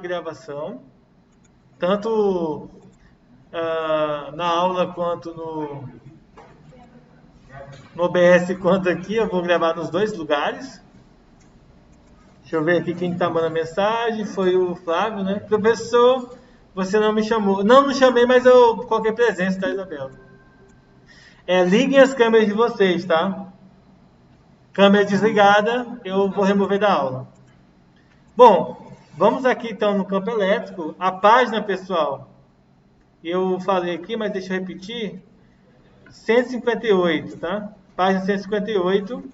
gravação, tanto na aula quanto no OBS quanto aqui. Eu vou gravar nos dois lugares. Deixa eu ver aqui quem está mandando mensagem. Foi o Flávio, né? Professor, você não me chamou. Não chamei, mas eu coloquei presença, tá, Isabela? Liguem as câmeras de vocês, tá? Câmera desligada, eu vou remover da aula. Bom, vamos aqui então no campo elétrico. A página, pessoal, eu falei aqui, mas deixa eu repetir. 158, tá? Página 158.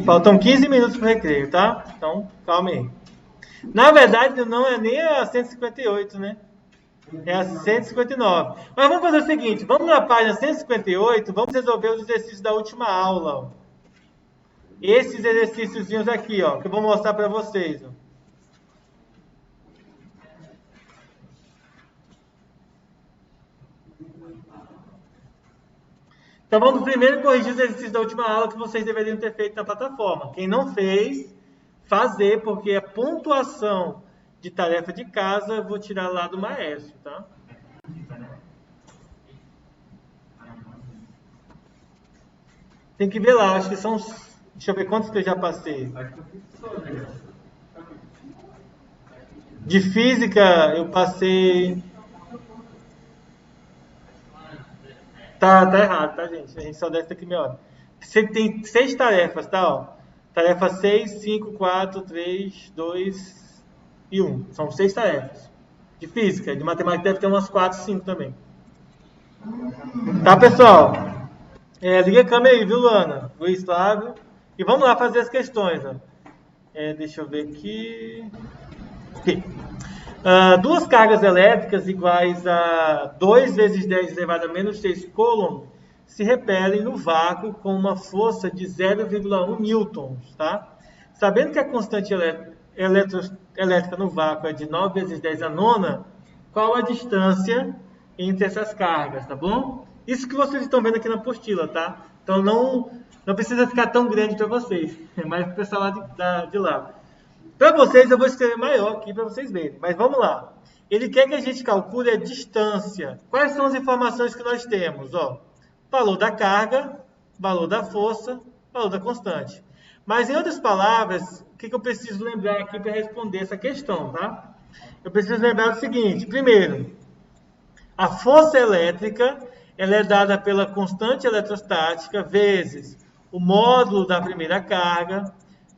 Faltam 15 minutos para o recreio, tá? Então, calma aí. Na verdade, não é nem a 158, né? É a 159. Mas vamos fazer o seguinte, vamos na página 158, vamos resolver os exercícios da última aula. Ó. Esses exercícios aqui, ó, que eu vou mostrar para vocês. Ó. Então vamos primeiro corrigir os exercícios da última aula que vocês deveriam ter feito na plataforma. Quem não fez, fazer, porque é pontuação de tarefa de casa, eu vou tirar lá do maestro, tá? Tem que ver lá, acho que são... Deixa eu ver quantos que eu já passei. De física, eu passei... Tá errado, tá, gente? A gente só desce daqui meia hora. Você tem 6 tarefas, tá? Ó. Tarefa 6, 5, 4, 3, 2 e 1. São 6 tarefas. De física. De matemática deve ter umas 4, 5 também. Tá, pessoal? Liga a câmera aí, viu, Luana? Luiz Flávio. E vamos lá fazer as questões. Ó. Deixa eu ver aqui. Ok. Duas cargas elétricas iguais a 2 vezes 10 elevado a menos 6 coulomb se repelem no vácuo com uma força de 0,1 newtons, tá? Sabendo que a constante elétrica no vácuo é de 9 vezes 10 a nona, qual a distância entre essas cargas, tá bom? Isso que vocês estão vendo aqui na apostila, tá? Então não precisa ficar tão grande para vocês, é mais para o pessoal lá de lá. Para vocês, eu vou escrever maior aqui para vocês verem. Mas vamos lá. Ele quer que a gente calcule a distância. Quais são as informações que nós temos? Ó, valor da carga, valor da força, valor da constante. Mas, em outras palavras, o que eu preciso lembrar aqui para responder essa questão, tá? Eu preciso lembrar o seguinte. Primeiro, a força elétrica ela é dada pela constante eletrostática vezes o módulo da primeira carga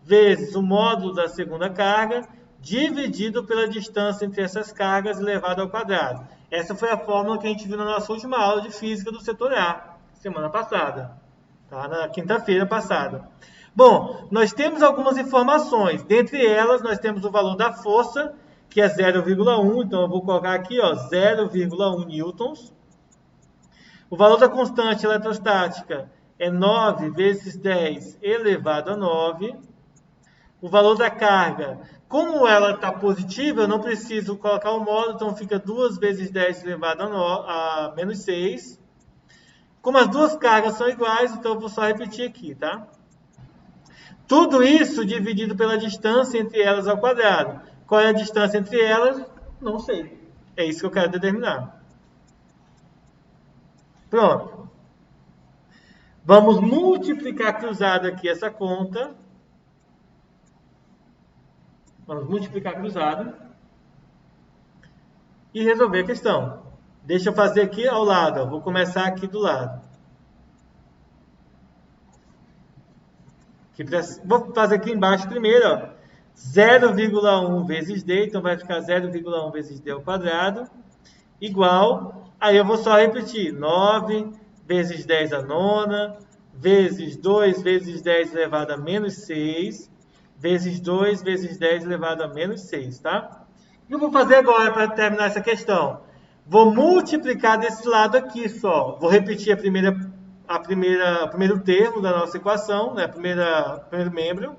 vezes o módulo da segunda carga, dividido pela distância entre essas cargas elevado ao quadrado. Essa foi a fórmula que a gente viu na nossa última aula de física do setor A, semana passada, tá? Na quinta-feira passada. Bom, nós temos algumas informações. Dentre elas, nós temos o valor da força, que é 0,1, então eu vou colocar aqui, ó, 0,1 newtons. O valor da constante eletrostática é 9 vezes 10 elevado a 9. O valor da carga, como ela está positiva, eu não preciso colocar o módulo, então fica 2 vezes 10 elevado a menos 6. Como as duas cargas são iguais, então eu vou só repetir aqui, tá? Tudo isso dividido pela distância entre elas ao quadrado. Qual é a distância entre elas? Não sei. É isso que eu quero determinar. Pronto. Vamos multiplicar cruzado aqui essa conta. Vamos multiplicar cruzado e resolver a questão. Deixa eu fazer aqui ao lado. Ó. Vou começar aqui do lado. Vou fazer aqui embaixo primeiro. 0,1 vezes d, então vai ficar 0,1 vezes d ao quadrado, igual, aí eu vou só repetir, 9 vezes 10 a nona, vezes 2 vezes 10 elevado a menos 6, vezes 2 vezes 10 elevado a menos 6, tá? O que eu vou fazer agora para terminar essa questão? Vou multiplicar desse lado aqui só. Vou repetir o primeiro termo da nossa equação, né? Primeiro membro.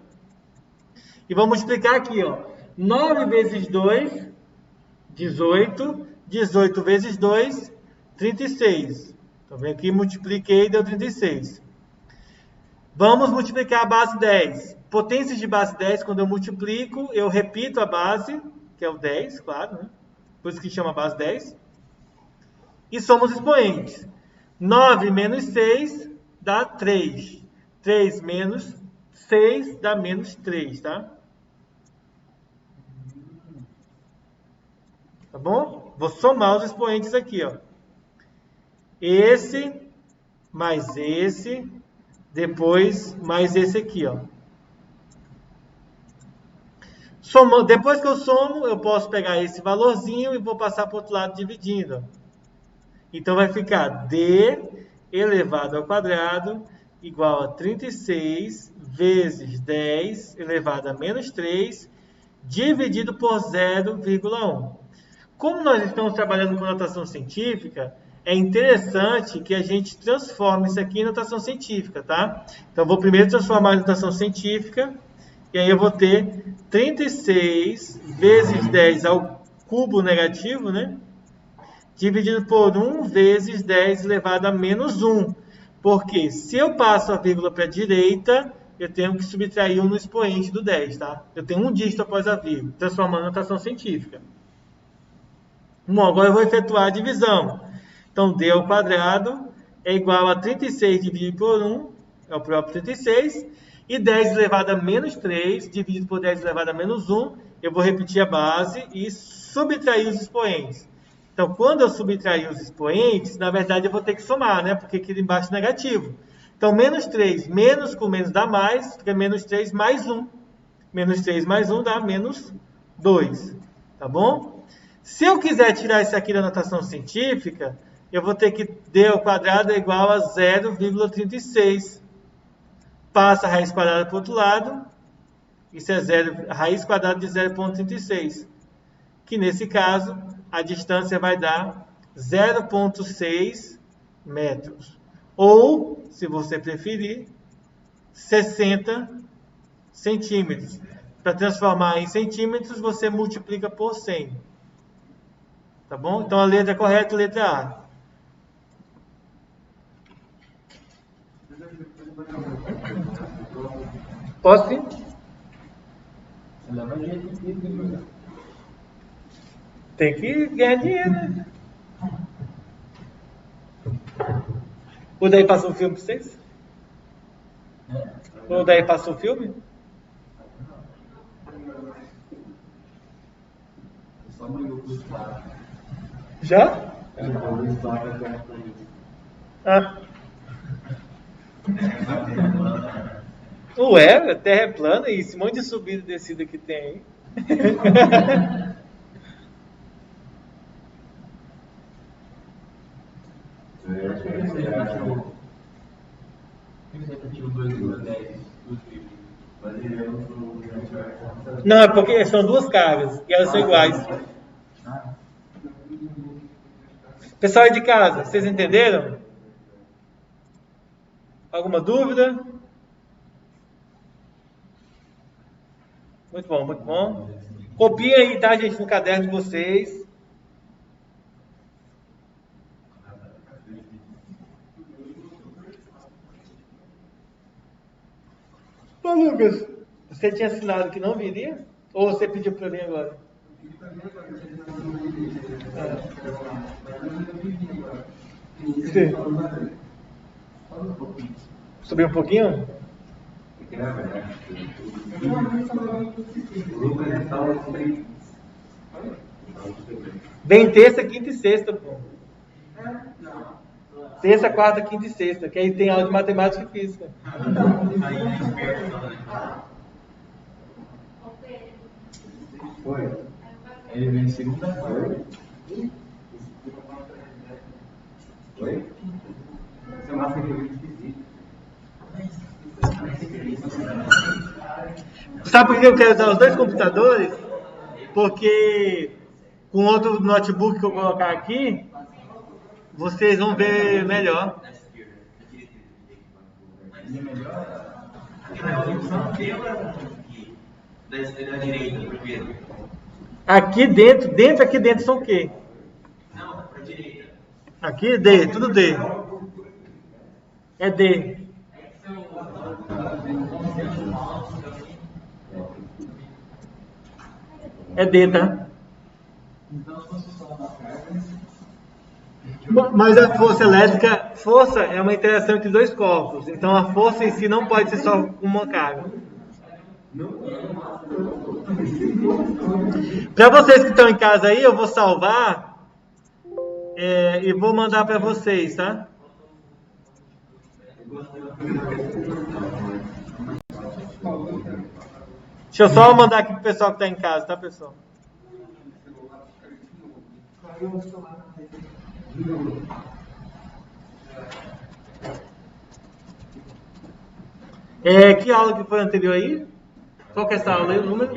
E vou multiplicar aqui, ó. 9 vezes 2, 18. 18 vezes 2, 36. Então, venho aqui, multipliquei e deu 36. Vamos multiplicar a base 10. Potências de base 10, quando eu multiplico, eu repito a base, que é o 10, claro, né? Por isso que chama base 10. E somos expoentes. 9 menos 6 dá 3. 3 menos 6 dá menos 3, tá? Tá bom? Vou somar os expoentes aqui, ó. Esse mais esse, depois mais esse aqui, ó. Depois que eu somo, eu posso pegar esse valorzinho e vou passar para o outro lado dividindo. Então vai ficar d elevado ao quadrado igual a 36 vezes 10 elevado a menos 3 dividido por 0,1. Como nós estamos trabalhando com notação científica, é interessante que a gente transforme isso aqui em notação científica, tá? Então, eu vou primeiro transformar em notação científica, e aí eu vou ter 36 vezes 10 ao cubo negativo, né? Dividido por 1 vezes 10 elevado a menos 1. Porque se eu passo a vírgula para a direita, eu tenho que subtrair 1 no expoente do 10, tá? Eu tenho um dígito após a vírgula, transformando em notação científica. Bom, agora eu vou efetuar a divisão. Então, d ao quadrado é igual a 36 dividido por 1, é o próprio 36, e 10 elevado a menos 3, dividido por 10 elevado a menos 1, eu vou repetir a base e subtrair os expoentes. Então, quando eu subtrair os expoentes, na verdade eu vou ter que somar, né? Porque aqui embaixo é negativo. Então, menos 3, menos com menos dá mais, fica menos 3 mais 1. Menos 3 mais 1 dá menos 2, tá bom? Se eu quiser tirar isso aqui da notação científica, eu vou ter que d ao quadrado é igual a 0,36. Passa a raiz quadrada para o outro lado. Isso é a raiz quadrada de 0,36. Que nesse caso, a distância vai dar 0,6 metros. Ou, se você preferir, 60 centímetros. Para transformar em centímetros, você multiplica por 100. Tá bom? Então, a letra correta é a letra A. Posso sim? Tem que ganhar dinheiro, né? O daí passou o filme pra vocês? O daí passou o filme? Já? Ah. Ué, a Terra é plana e esse monte de subida e descida que tem aí. Não, é porque são duas cargas e elas são iguais. Pessoal aí de casa, vocês entenderam? Alguma dúvida? Muito bom, muito bom. Copia aí, tá, gente, no caderno de vocês. Ô, Lucas, você tinha assinado que não viria? Ou você pediu para mim agora? Sim. Subir um pouquinho? Vem terça, quinta e sexta, pô. Terça, quarta, quinta e sexta, que aí tem aula de matemática e física. Foi. Ele vem segunda-feira. Oi? Você é uma figura esquisita. Sabe por que eu quero usar os dois computadores? Porque com outro notebook que eu colocar aqui, vocês vão ver melhor. Da direita, primeiro. Aqui dentro são o quê? Não, para direita. Aqui D, tudo D. É D. É D, tá? Mas a força elétrica, força é uma interação entre dois corpos. Então a força em si não pode ser só uma carga. Para vocês que estão em casa aí, eu vou salvar e vou mandar para vocês, tá? Deixa eu só mandar aqui pro pessoal que está em casa, tá, pessoal? Que aula que foi anterior aí? Qual que é essa aula aí, o número?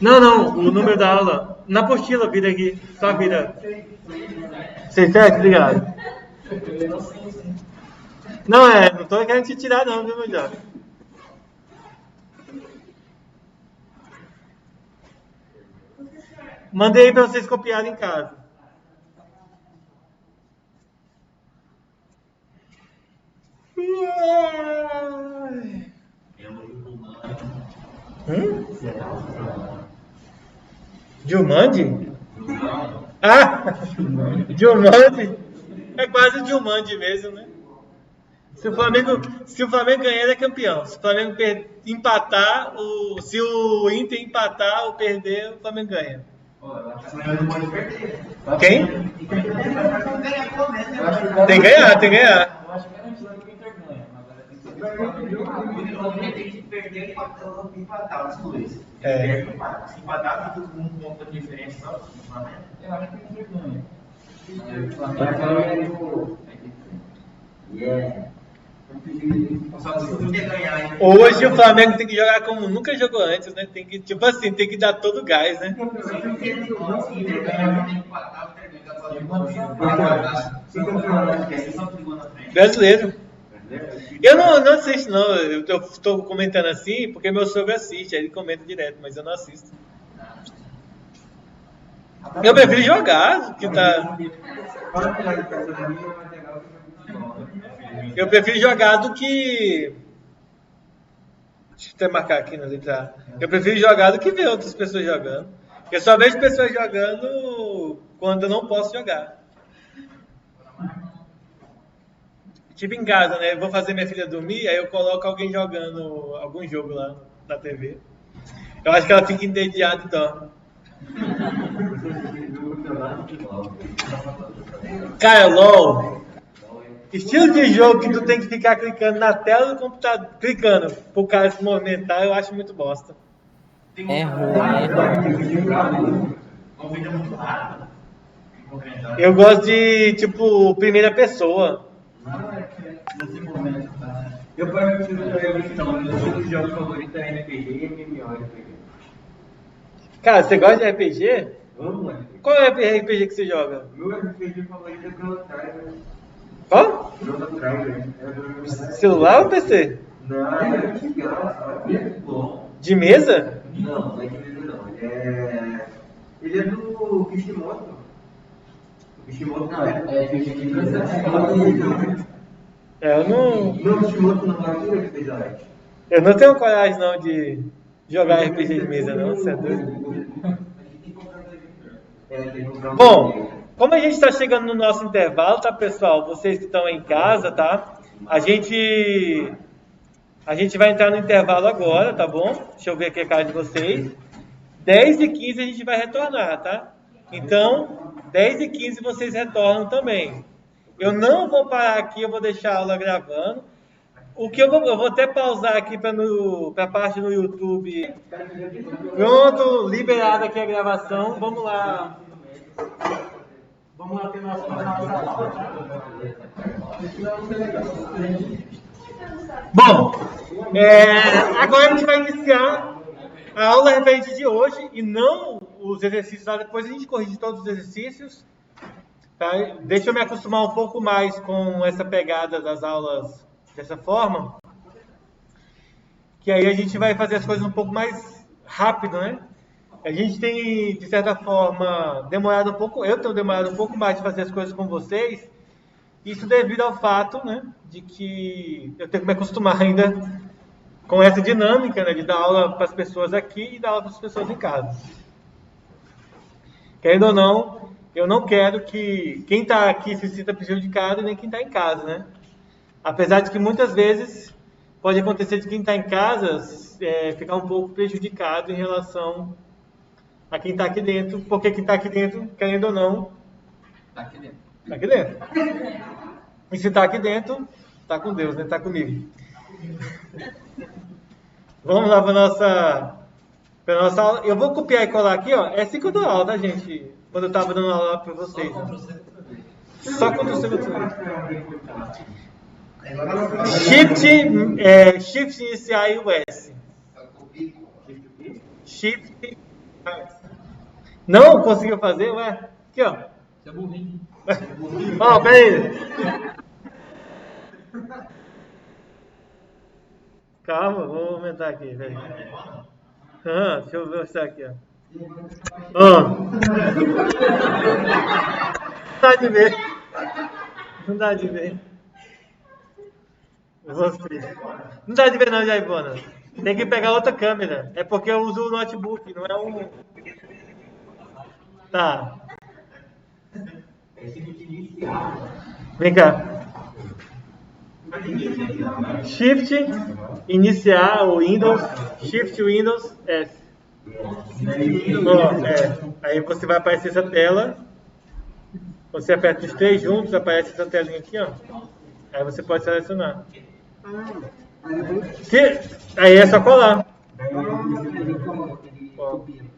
Não, o número da aula. Na apostila, vira aqui. Só vira. 67, obrigado. Não, não tô querendo te tirar não, viu, melhor? Mandei aí pra vocês copiarem em casa. Jumanji? Ah! Jumanji? É quase Jumanji mesmo, né? Se o Flamengo ganhar, ele é campeão. Se o Flamengo empatar, se o Inter empatar ou perder, o Flamengo ganha. Quem? Tem que ganhar, tem que ganhar. Eu acho que garantido que o Inter ganha. Agora tem que perder e empatar os dois. Se empatar, fica com um ponto de diferença só do Flamengo. Eu acho que o Inter ganha. Só se o Inter ganhar, hein? Hoje o Flamengo tem que jogar como nunca jogou antes, né? Tem que, tipo assim, tem que dar todo o gás, né? Se o Inter ganhar, tem que empatar, o Inter ganha. Brasileiro. Eu não assisto, não. Eu estou comentando assim porque meu sogro assiste, aí ele comenta direto, mas eu não assisto. Eu prefiro jogar que tá. Eu prefiro jogar do que. Deixa eu até marcar aqui na letra A. Eu prefiro jogar do que ver outras pessoas jogando. Eu só vejo pessoas jogando quando eu não posso jogar. Tipo em casa, né? Eu vou fazer minha filha dormir, aí eu coloco alguém jogando algum jogo lá na TV. Eu acho que ela fica entediada e dorme. Cara, LOL. Estilo de jogo que tu tem que ficar clicando na tela do computador, clicando pro cara se movimentar, eu acho muito bosta. É ruim. Eu gosto de, tipo, primeira pessoa. Eu prefiro então, meu estilo de jogo favorito é RPG e MMORPG. Cara, você gosta de RPG? Amo RPG. Qual é o RPG que você joga? Meu RPG favorito é Chrono Trigger. Qual? Chrono Trigger. Celular ou PC? Não, é antigaço, é muito bom. De mesa? Não, não é de mesa não. Ele é do Kishimoto. O Kishimoto não é RPG de mesa. Eu não. Não, o Kishimoto não é aquele que fez a arte. Eu não tenho coragem não de jogar RPG de mesa, não, você é doido. Bom, como a gente está chegando no nosso intervalo, tá, pessoal? Vocês que estão em casa, tá? A gente vai entrar no intervalo agora, tá bom? Deixa eu ver aqui a cara de vocês. 10h15 a gente vai retornar, tá? Então, 10h15 vocês retornam também. Eu não vou parar aqui, eu vou deixar a aula gravando. Eu vou até pausar aqui para a parte no YouTube. Pronto, liberada aqui a gravação. Vamos lá. Vamos lá ter nossa aula, tá? Bom, agora a gente vai iniciar a aula referente de hoje e não os exercícios lá. Depois a gente corrige todos os exercícios. Tá? Deixa eu me acostumar um pouco mais com essa pegada das aulas dessa forma, que aí a gente vai fazer as coisas um pouco mais rápido, né? A gente tem, de certa forma, demorado um pouco, eu tenho demorado um pouco mais de fazer as coisas com vocês, Isso devido ao fato, né, de que eu tenho que me acostumar ainda com essa dinâmica, né, de dar aula para as pessoas aqui e dar aula para as pessoas em casa. Querendo ou não, eu não quero que quem está aqui se sinta prejudicado, nem quem está em casa, né? Apesar de que muitas vezes pode acontecer de quem está em casa ficar um pouco prejudicado em relação a quem está aqui dentro, porque quem está aqui dentro, querendo ou não, Tá aqui dentro. está aqui dentro. E se está aqui dentro, está com Deus, né? Está comigo. Vamos lá para nossa aula. Eu vou copiar e colar aqui, ó. É assim que eu dou aula, tá, gente? Quando eu estava dando aula para vocês. Só Ctrl+C, Ctrl+V. Shift iniciar e o S. Shift. Não conseguiu fazer? Ué? Aqui, ó. Você é burrinho. Ó, peraí. Calma, vou aumentar aqui, velho. Deixa eu mostrar aqui, ó. Não dá de ver. Não dá de ver. Não dá de ver não, Jaivona. Tem que pegar outra câmera. É porque eu uso o notebook, não é um... Tá. Vem cá. Shift, iniciar o Windows, Shift Windows S. Aí você vai aparecer essa tela. Você aperta os três juntos, aparece essa telinha aqui, ó. Aí você pode selecionar. Aí é só colar.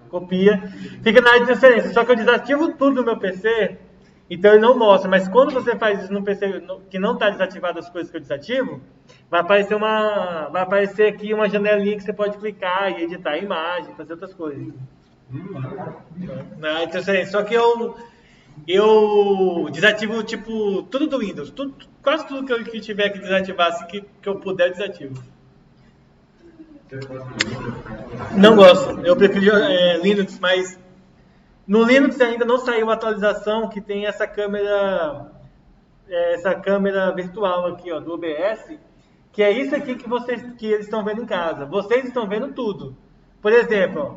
Copia. Fica na área de transferência. Só que eu desativo tudo no meu PC. Então ele não mostra, mas quando você faz isso no PC que não está desativado as coisas que eu desativo, vai aparecer aqui uma janelinha que você pode clicar e editar a imagem, fazer outras coisas. Só que eu desativo tipo tudo do Windows, quase tudo que tiver que desativar, assim, que eu puder, eu desativo. Não gosto, eu prefiro Linux, mas no Linux ainda não saiu a atualização que tem essa câmera virtual aqui, ó, do OBS, que é isso aqui que eles estão vendo em casa. Vocês estão vendo tudo. Por exemplo, ó,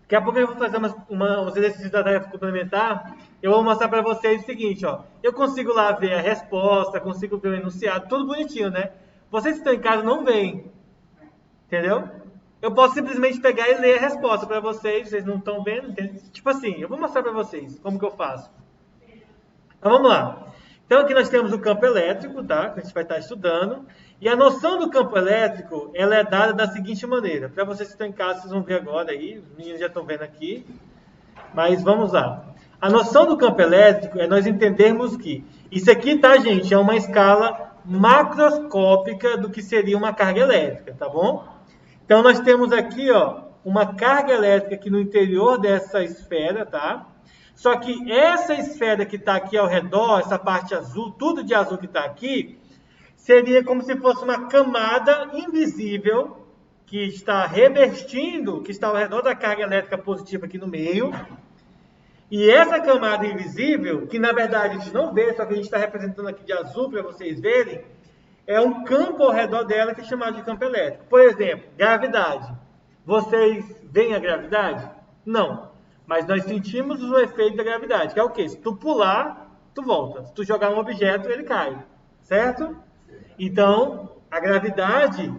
daqui a pouco eu vou fazer uns exercícios da tarefa complementar. Eu vou mostrar para vocês o seguinte, ó. Eu consigo lá ver a resposta, consigo ver o enunciado, tudo bonitinho, né? Vocês que estão em casa não veem. Entendeu? Eu posso simplesmente pegar e ler a resposta para vocês não estão vendo, entendeu? Tipo assim, eu vou mostrar para vocês como que eu faço. Então vamos lá. Então aqui nós temos o campo elétrico, tá? Que a gente vai estar estudando. E a noção do campo elétrico, ela é dada da seguinte maneira. Para vocês que estão em casa, vocês vão ver agora aí, os meninos já estão vendo aqui. Mas vamos lá. A noção do campo elétrico é nós entendermos que isso aqui, tá, gente, é uma escala macroscópica do que seria uma carga elétrica, tá bom? Então, nós temos aqui, ó, uma carga elétrica aqui no interior dessa esfera, tá? Só que essa esfera que está aqui ao redor, essa parte azul, tudo de azul que está aqui, seria como se fosse uma camada invisível que está revestindo, que está ao redor da carga elétrica positiva aqui no meio. E essa camada invisível, que na verdade a gente não vê, só que a gente está representando aqui de azul para vocês verem, é um campo ao redor dela que é chamado de campo elétrico. Por exemplo, gravidade. Vocês veem a gravidade? Não. Mas nós sentimos o efeito da gravidade, que é o quê? Se tu pular, tu volta. Se tu jogar um objeto, ele cai. Certo? Então, a gravidade,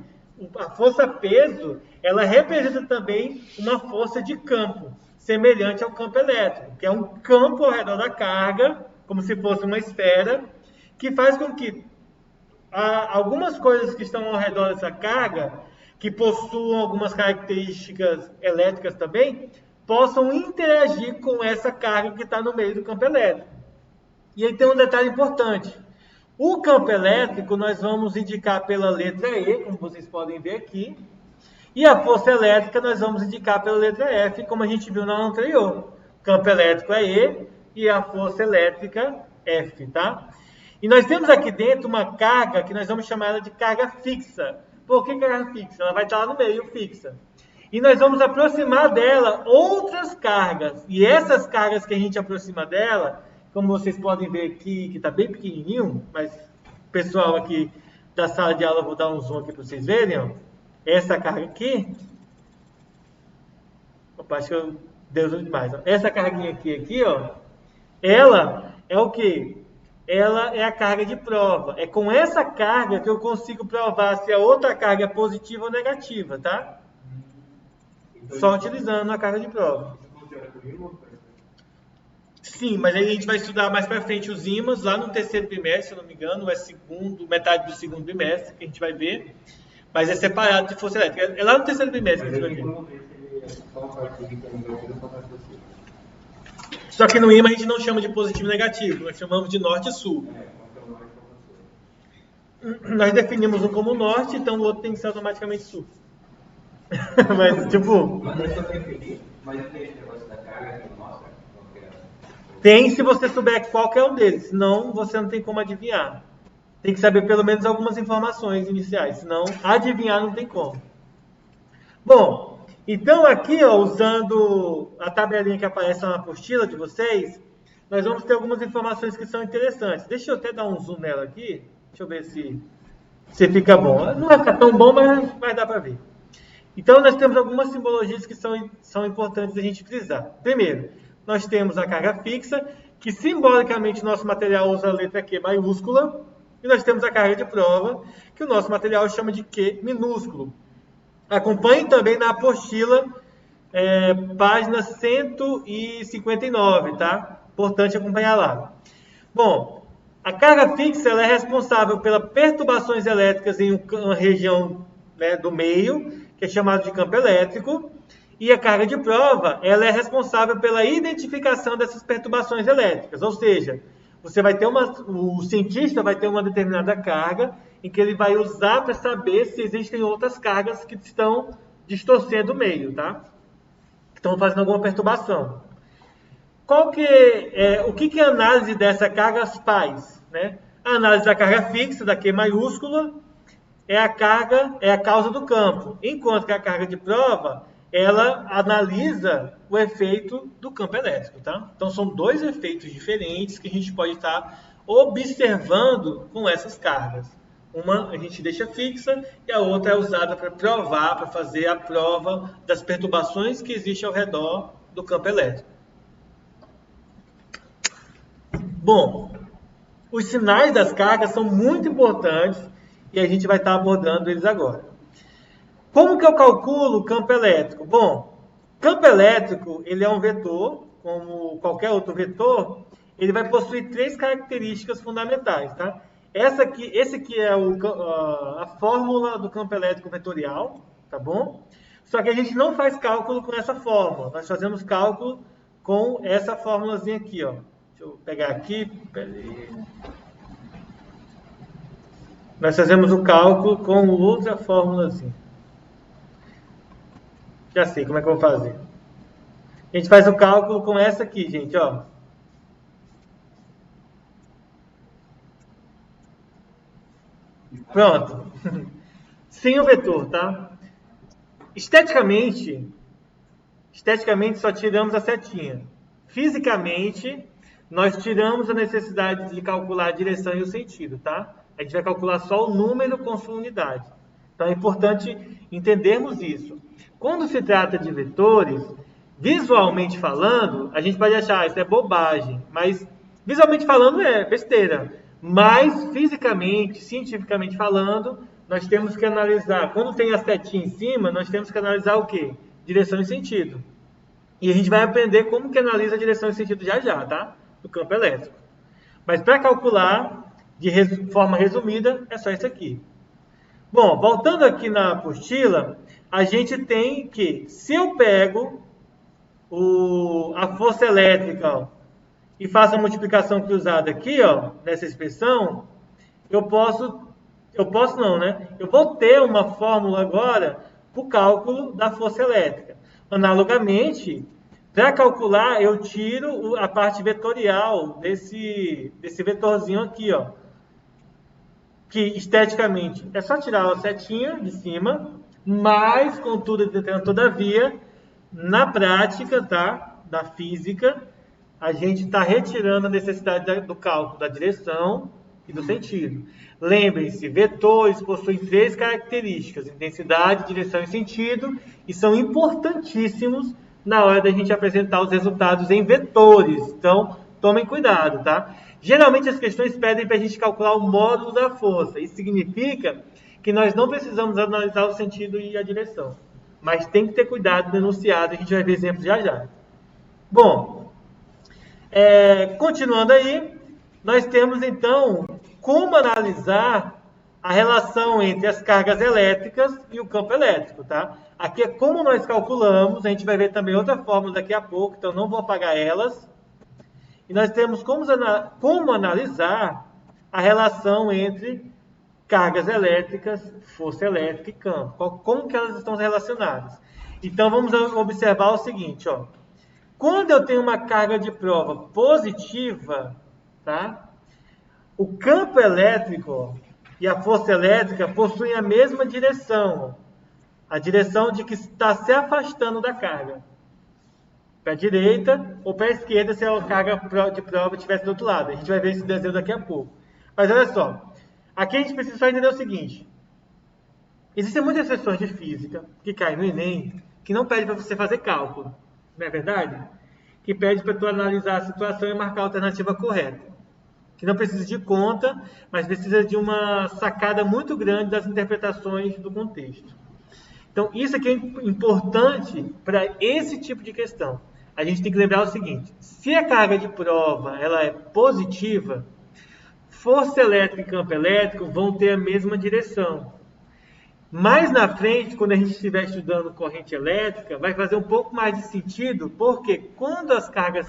a força-peso, ela representa também uma força de campo, semelhante ao campo elétrico, que é um campo ao redor da carga, como se fosse uma esfera, que faz com que algumas coisas que estão ao redor dessa carga, que possuam algumas características elétricas também, possam interagir com essa carga que está no meio do campo elétrico. E aí tem um detalhe importante. O campo elétrico nós vamos indicar pela letra E, como vocês podem ver aqui, e a força elétrica nós vamos indicar pela letra F, como a gente viu na aula anterior. O campo elétrico é E e a força elétrica F, tá? E nós temos aqui dentro uma carga que nós vamos chamar ela de carga fixa. Por que carga fixa? Ela vai estar lá no meio, fixa. E nós vamos aproximar dela outras cargas. E essas cargas que a gente aproxima dela, como vocês podem ver aqui, que está bem pequenininho, mas o pessoal aqui da sala de aula, eu vou dar um zoom aqui para vocês verem, ó. Essa carga aqui, opa, acho que eu dei zoom demais, ó. Essa carguinha aqui, ó, ela é o quê? Ela é a carga de prova. É com essa carga que eu consigo provar se a outra carga é positiva ou negativa, tá? Só utilizando a carga de prova. Sim, mas aí a gente vai estudar mais para frente os ímãs, lá no terceiro bimestre, se eu não me engano, é metade do segundo bimestre que a gente vai ver. Mas é separado de força elétrica. É lá no terceiro bimestre que a gente vai ver. Só que no ímã a gente não chama de positivo e negativo, nós chamamos de norte e sul. Nós definimos um como norte, então o outro tem que ser automaticamente sul. Mas, tipo... Mas tem esse negócio da carga que mostra? Tem, se você souber qual que é um deles, senão você não tem como adivinhar. Tem que saber pelo menos algumas informações iniciais, senão adivinhar não tem como. Bom, então aqui, ó, usando a tabelinha que aparece na apostila de vocês, nós vamos ter algumas informações que são interessantes. Deixa eu até dar um zoom nela aqui, deixa eu ver se fica bom. Não vai ficar tão bom, mas vai dar para ver. Então nós temos algumas simbologias que são importantes a gente frisar. Primeiro, nós temos a carga fixa, que simbolicamente nosso material usa a letra Q maiúscula, e nós temos a carga de prova, que o nosso material chama de Q minúsculo. Acompanhe também na apostila, página 159, tá? Importante acompanhar lá. Bom, a carga fixa ela é responsável pelas perturbações elétricas em uma região, né, do meio, que é chamado de campo elétrico, e a carga de prova ela é responsável pela identificação dessas perturbações elétricas, ou seja, você vai ter o cientista vai ter uma determinada carga em que ele vai usar para saber se existem outras cargas que estão distorcendo o meio, tá? Estão fazendo alguma perturbação. O que a análise dessa carga faz, né? A análise da carga fixa, da Q maiúscula, é a causa do campo, enquanto que a carga de prova ela analisa o efeito do campo elétrico, tá? Então são dois efeitos diferentes que a gente pode estar observando com essas cargas. Uma a gente deixa fixa e a outra é usada para provar, para fazer a prova das perturbações que existem ao redor do campo elétrico. Bom, os sinais das cargas são muito importantes e a gente vai estar abordando eles agora. Como que eu calculo o campo elétrico? Bom, campo elétrico ele é um vetor, como qualquer outro vetor, ele vai possuir três características fundamentais, tá? Esse aqui é a fórmula do campo elétrico vetorial, tá bom? Só que a gente não faz cálculo com essa fórmula, nós fazemos cálculo com essa fórmulazinha aqui, ó. Deixa eu pegar aqui, nós fazemos o cálculo com outra fórmulazinha. Já sei como é que eu vou fazer. A gente faz o cálculo com essa aqui, gente, ó. Pronto. Sem o vetor, tá? Esteticamente só tiramos a setinha. Fisicamente, nós tiramos a necessidade de calcular a direção e o sentido, tá? A gente vai calcular só o número com sua unidade. Então é importante entendermos isso. Quando se trata de vetores, visualmente falando, a gente pode achar isso é bobagem, mas visualmente falando é besteira. Mas fisicamente, cientificamente falando, nós temos que analisar. Quando tem a setinha em cima, nós temos que analisar o quê? Direção e sentido. E a gente vai aprender como que analisa a direção e sentido já, tá? Do campo elétrico. Mas para calcular, de forma resumida, é só isso aqui. Bom, voltando aqui na apostila, a gente tem que, se eu pego a força elétrica, ó, e faço a multiplicação cruzada aqui, ó, nessa expressão, eu vou ter uma fórmula agora para o cálculo da força elétrica. Analogamente, para calcular, eu tiro a parte vetorial desse vetorzinho aqui, ó, que esteticamente é só tirar a setinha de cima, mas, contudo, todavia, na prática, tá, da física, a gente está retirando a necessidade do cálculo da direção e do sentido. Lembrem-se, vetores possuem 3 características: intensidade, direção e sentido, e são importantíssimos na hora da gente apresentar os resultados em vetores. Então, tomem cuidado, tá? Geralmente as questões pedem para a gente calcular o módulo da força. Isso significa que nós não precisamos analisar o sentido e a direção. Mas tem que ter cuidado no enunciado, a gente vai ver exemplos já já. Bom, continuando aí, nós temos então como analisar a relação entre as cargas elétricas e o campo elétrico, tá? Aqui é como nós calculamos, a gente vai ver também outra fórmula daqui a pouco, então não vou apagar elas. E nós temos como analisar a relação entre cargas elétricas, força elétrica e campo. Como que elas estão relacionadas? Então vamos observar o seguinte, ó. Quando eu tenho uma carga de prova positiva, tá? O campo elétrico e a força elétrica possuem a mesma direção. A direção de que está se afastando da carga. Para a direita ou para a esquerda, se a carga de prova estivesse do outro lado. A gente vai ver esse desenho daqui a pouco. Mas olha só. Aqui a gente precisa só entender o seguinte. Existem muitas sessões de física que caem no Enem que não pedem para você fazer cálculo. Não é verdade? Que pede para tu analisar a situação e marcar a alternativa correta. Que não precisa de conta, mas precisa de uma sacada muito grande das interpretações do contexto. Então, isso aqui é importante para esse tipo de questão. A gente tem que lembrar o seguinte: se a carga de prova ela é positiva, força elétrica e campo elétrico vão ter a mesma direção. Mais na frente, quando a gente estiver estudando corrente elétrica, vai fazer um pouco mais de sentido, porque quando a carga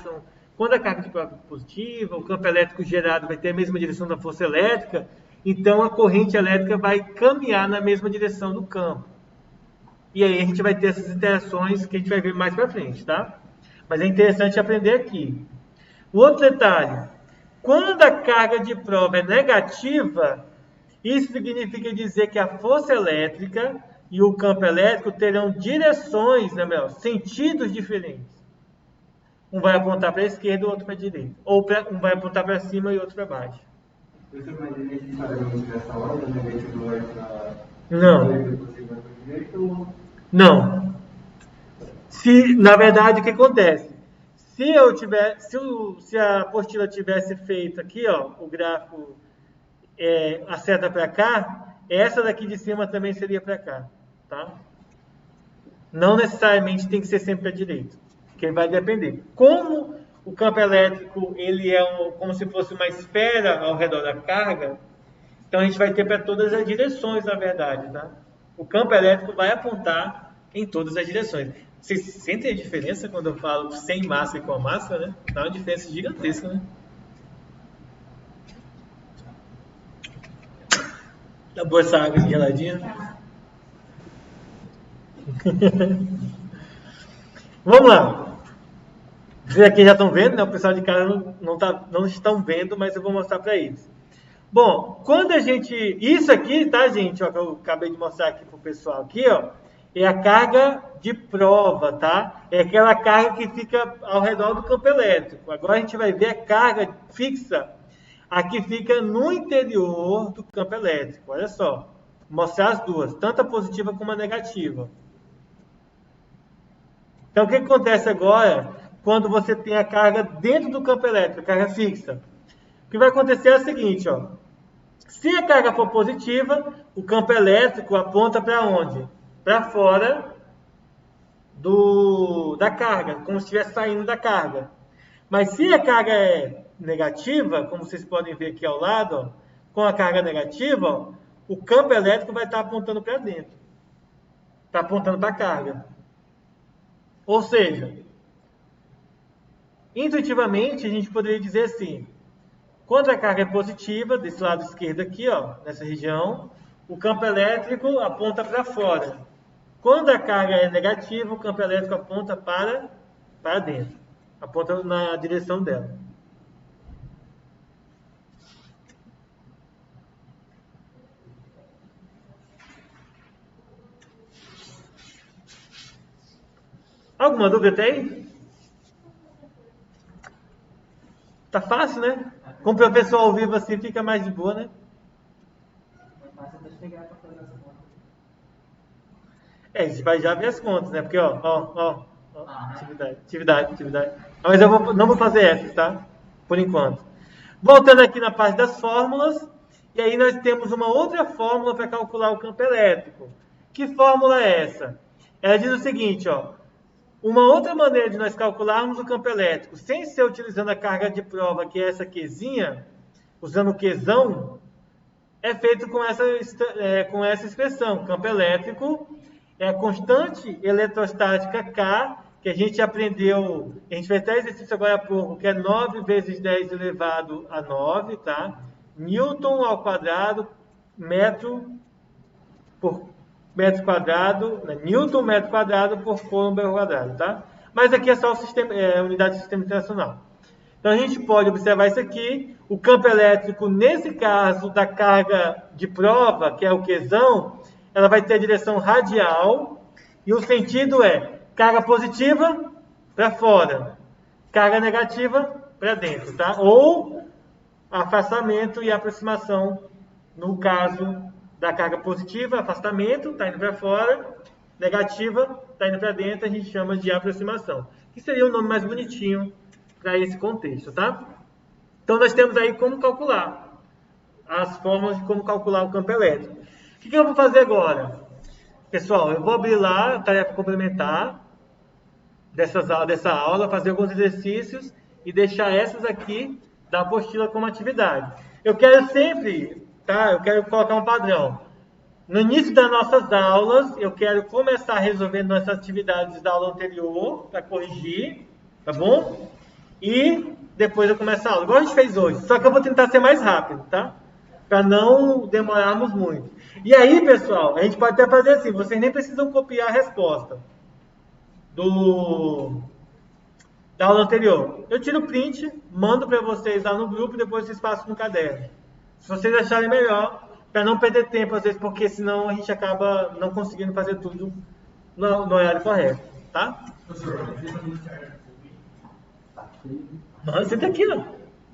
de prova é positiva, o campo elétrico gerado vai ter a mesma direção da força elétrica, então a corrente elétrica vai caminhar na mesma direção do campo. E aí a gente vai ter essas interações que a gente vai ver mais para frente, tá? Mas é interessante aprender aqui. O outro detalhe, quando a carga de prova é negativa, isso significa dizer que a força elétrica e o campo elétrico terão direções, né, sentidos diferentes. Um vai apontar para a esquerda e o outro para a direita. Ou um vai apontar para cima e o outro para baixo. Isso é mais necessariamente nessa ordem, negativo vai para Não. Não. Na verdade, o que acontece? Se a apostila tivesse feito aqui, ó, o gráfico a seta para cá, essa daqui de cima também seria para cá, tá? Não necessariamente tem que ser sempre para a direita, porque vai depender. Como o campo elétrico ele é como se fosse uma esfera ao redor da carga, então a gente vai ter para todas as direções, na verdade, tá? O campo elétrico vai apontar em todas as direções. Vocês sentem a diferença quando eu falo sem massa e com a massa, né? Dá uma diferença gigantesca, né? Tá boa essa água geladinha? Vamos lá. Vocês aqui já estão vendo, né? O pessoal de casa não estão vendo, mas eu vou mostrar para eles. Bom, quando a gente... Isso aqui, tá, gente? Ó, que eu acabei de mostrar aqui pro pessoal aqui, ó. É a carga de prova, tá? É aquela carga que fica ao redor do campo elétrico. Agora a gente vai ver a carga fixa. Aqui fica no interior do campo elétrico. Olha só. Vou mostrar as duas, tanto a positiva como a negativa. Então, o que acontece agora quando você tem a carga dentro do campo elétrico, a carga fixa? O que vai acontecer é o seguinte, ó. Se a carga for positiva, o campo elétrico aponta para onde? Para fora da carga, como se estivesse saindo da carga. Mas se a carga é negativa, como vocês podem ver aqui ao lado, ó, com a carga negativa, ó, o campo elétrico vai estar apontando para dentro. Está apontando para a carga. Ou seja, intuitivamente a gente poderia dizer assim, quando a carga é positiva, desse lado esquerdo aqui, ó, nessa região, o campo elétrico aponta para fora. Quando a carga é negativa, o campo elétrico aponta para dentro. Aponta na direção dela. Alguma dúvida até aí? Tá fácil, né? Com o professor ao vivo assim fica mais de boa, né? A gente vai já ver as contas, né? Porque, ó, atividade. Mas eu não vou fazer essas, tá? Por enquanto. Voltando aqui na parte das fórmulas, e aí nós temos uma outra fórmula para calcular o campo elétrico. Que fórmula é essa? Ela diz o seguinte, ó. Uma outra maneira de nós calcularmos o campo elétrico, sem ser utilizando a carga de prova, que é essa Qzinha, usando o Qzão, é feito com essa expressão. Campo elétrico é a constante eletrostática K, que a gente aprendeu, a gente fez até exercício agora há pouco, que é 9 vezes 10 elevado a 9, tá? Newton ao quadrado, metro por metro quadrado, né? Newton metro quadrado por Coulomb ao quadrado, tá? Mas aqui é só o sistema, unidade de sistema internacional. Então a gente pode observar isso aqui, o campo elétrico, nesse caso da carga de prova, que é o Qzão, ela vai ter a direção radial, e o sentido é carga positiva para fora, carga negativa para dentro, tá? Ou afastamento e aproximação, no caso da carga positiva, afastamento, está indo para fora, negativa, está indo para dentro, a gente chama de aproximação, que seria o nome mais bonitinho para esse contexto, tá? Então nós temos aí como calcular, as formas de como calcular o campo elétrico. O que eu vou fazer agora? Pessoal, eu vou abrir lá a tarefa complementar dessa aula, fazer alguns exercícios e deixar essas aqui da apostila como atividade. Eu quero sempre, tá? Eu quero colocar um padrão. No início das nossas aulas, eu quero começar resolvendo nossas atividades da aula anterior, para corrigir, tá bom? E depois eu começo a aula, igual a gente fez hoje. Só que eu vou tentar ser mais rápido, tá? Para não demorarmos muito. E aí, pessoal, a gente pode até fazer assim, vocês nem precisam copiar a resposta da aula anterior. Eu tiro o print, mando para vocês lá no grupo e depois vocês passam no caderno. Se vocês acharem melhor, para não perder tempo às vezes, porque senão a gente acaba não conseguindo fazer tudo no horário correto, tá? Mano, senta aqui, ó.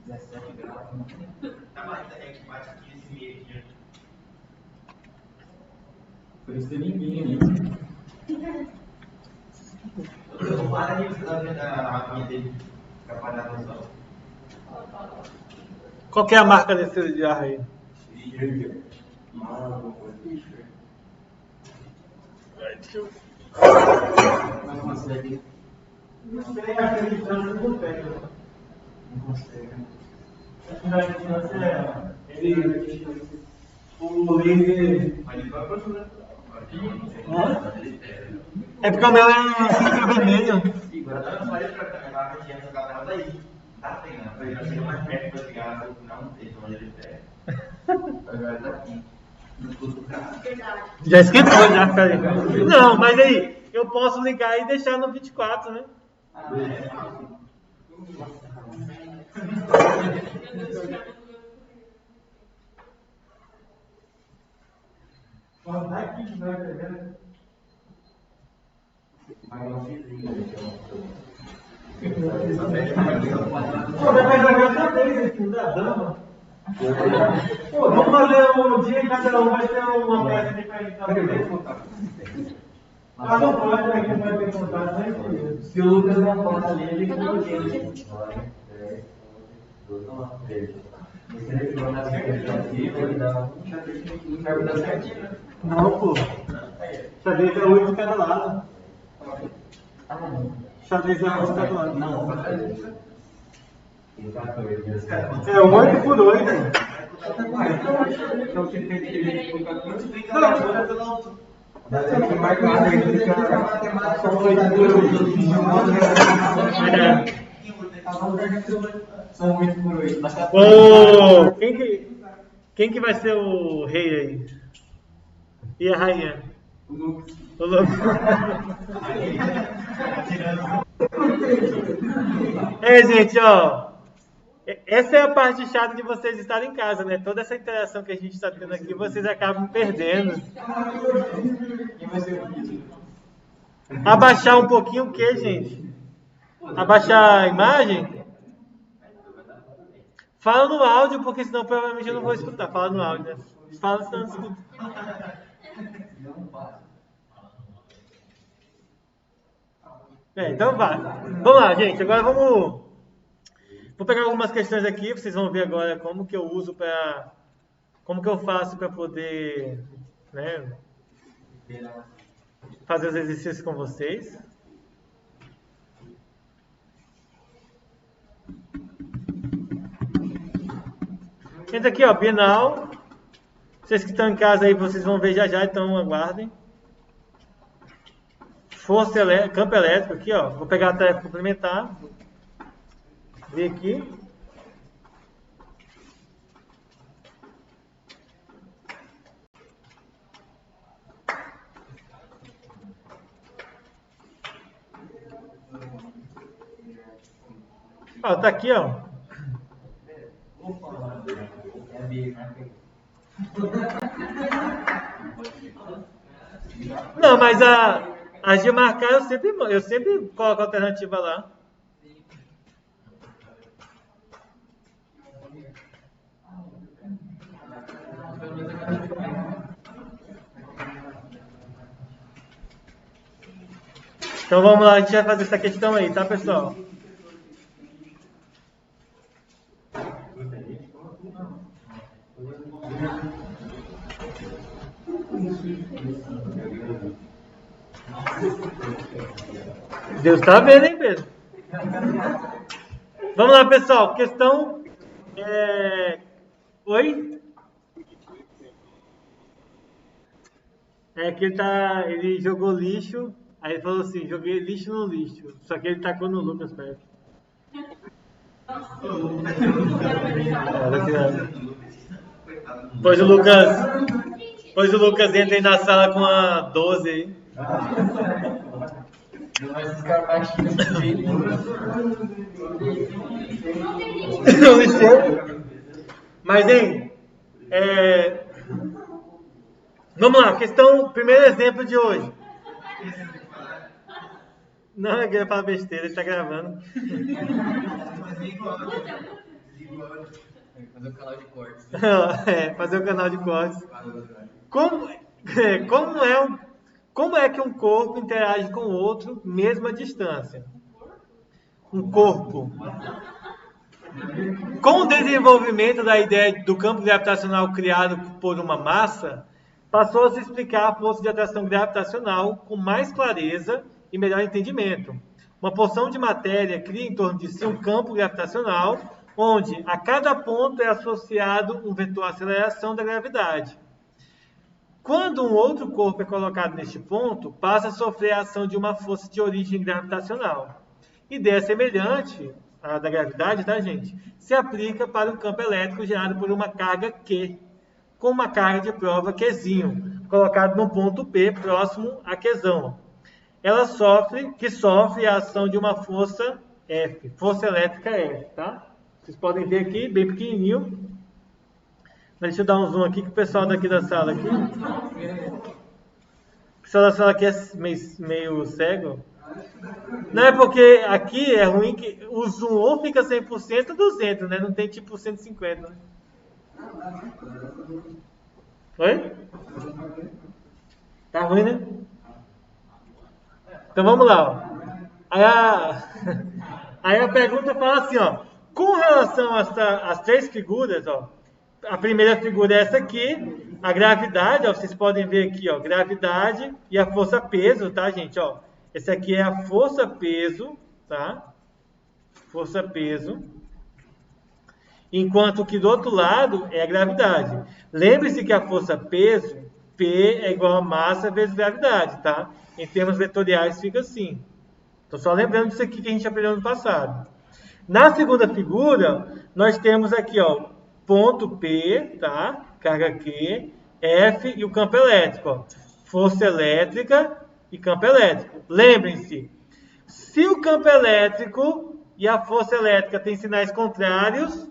17 graus. Tá, mas é que bate 15 meio aqui. Por isso tem ninguém ali. Eu vou parar de ver a aguinha dele. Atrapalhar a noção. Qual que é a marca desse jarro aí? Não consegue. Não sei, acho que ele não consegue. Não consegue. O laser. É porque o meu é vermelho. Agora eu falei pra cá, a gente tava daí. Tá pegando, foi eu cheguei mais perto pra chegar, não sei de onde ele é. Agora tá aqui. Já esquentou, já, cara. Não, mas aí, eu posso ligar e deixar no 24, né? Pô, vai jogar outra vez aqui, não dá dama. Pô, vamos fazer um dia e cada um vai ter uma peça diferente da outra. Ah, não pode, né? Que não vai ter contato, né? Se o Lucas não passa ali, ele fica no jeito. Não, pô. Xadrez é 8 de cada lado. Xadrez é 8 de cada lado. Não, é 8 por 8. São 8 por 8. Oh, quem que vai ser o rei aí? E a rainha? O Lucas. Gente, ó. Essa é a parte chata de vocês estarem em casa, né? Toda essa interação que a gente está tendo aqui, vocês acabam perdendo. Abaixar um pouquinho o que, gente? Abaixar a imagem? Fala no áudio, porque senão provavelmente eu não vou escutar. Fala no áudio, né? Fala, senão eu não escuto. Então vai. Vamos lá, gente. Agora vou pegar algumas questões aqui. Vocês vão ver agora como que eu uso para... Como que eu faço para poder, né, fazer os exercícios com vocês. Entra aqui, ó, Bienal. Vocês que estão em casa aí, vocês vão ver já, então aguardem. Campo elétrico aqui, ó. Vou pegar a tarefa complementar. Ver aqui. Ó, tá aqui, ó. Não, mas a de marcar eu sempre coloco a alternativa lá. Então vamos lá, a gente vai fazer essa questão aí, tá, pessoal? Deus tá vendo, hein, Pedro? Vamos lá, pessoal. Questão... Oi? É que ele jogou lixo, aí ele falou assim, joguei lixo no lixo. Só que ele tacou no Lucas perto. Pois o Lucas entra aí na sala com a 12 aí. Mas, hein? Vamos lá, primeiro exemplo de hoje. Não, é que eu ia falar besteira, ele tá gravando. Fazer o canal de cortes. Fazer o canal de cortes. Como é que um corpo interage com o outro, mesmo à distância? Um corpo. Com o desenvolvimento da ideia do campo gravitacional criado por uma massa, passou a se explicar a força de atração gravitacional com mais clareza e melhor entendimento. Uma porção de matéria cria em torno de si um campo gravitacional, onde a cada ponto é associado um vetor aceleração da gravidade. Quando um outro corpo é colocado neste ponto, passa a sofrer a ação de uma força de origem gravitacional. Ideia semelhante à da gravidade, tá, gente? Se aplica para um campo elétrico gerado por uma carga Q, com uma carga de prova Qzinho, colocado no ponto P, próximo a Qzão. Ela sofre a ação de uma força F, força elétrica F, tá? Vocês podem ver aqui, bem pequenininho. Mas deixa eu dar um zoom aqui, que o pessoal daqui da sala aqui... O pessoal da sala aqui é meio cego. Não é porque aqui é ruim que o zoom ou fica 100% ou 200, né? Não tem tipo 150, né? Oi? Tá ruim, né? Então vamos lá, ó. Aí a pergunta fala assim, ó. Com relação às três figuras, ó. A primeira figura é essa aqui, a gravidade, ó, vocês podem ver aqui, ó, gravidade e a força-peso, tá, gente, ó. Esse aqui é a força-peso, tá? Força-peso. Enquanto que do outro lado é a gravidade. Lembre-se que a força-peso, P é igual a massa vezes gravidade, tá? Em termos vetoriais fica assim. Tô só lembrando disso aqui que a gente aprendeu no passado. Na segunda figura, nós temos aqui, ó, ponto P, tá? Carga Q, F e o campo elétrico, ó. Força elétrica e campo elétrico. Lembrem-se, se o campo elétrico e a força elétrica têm sinais contrários,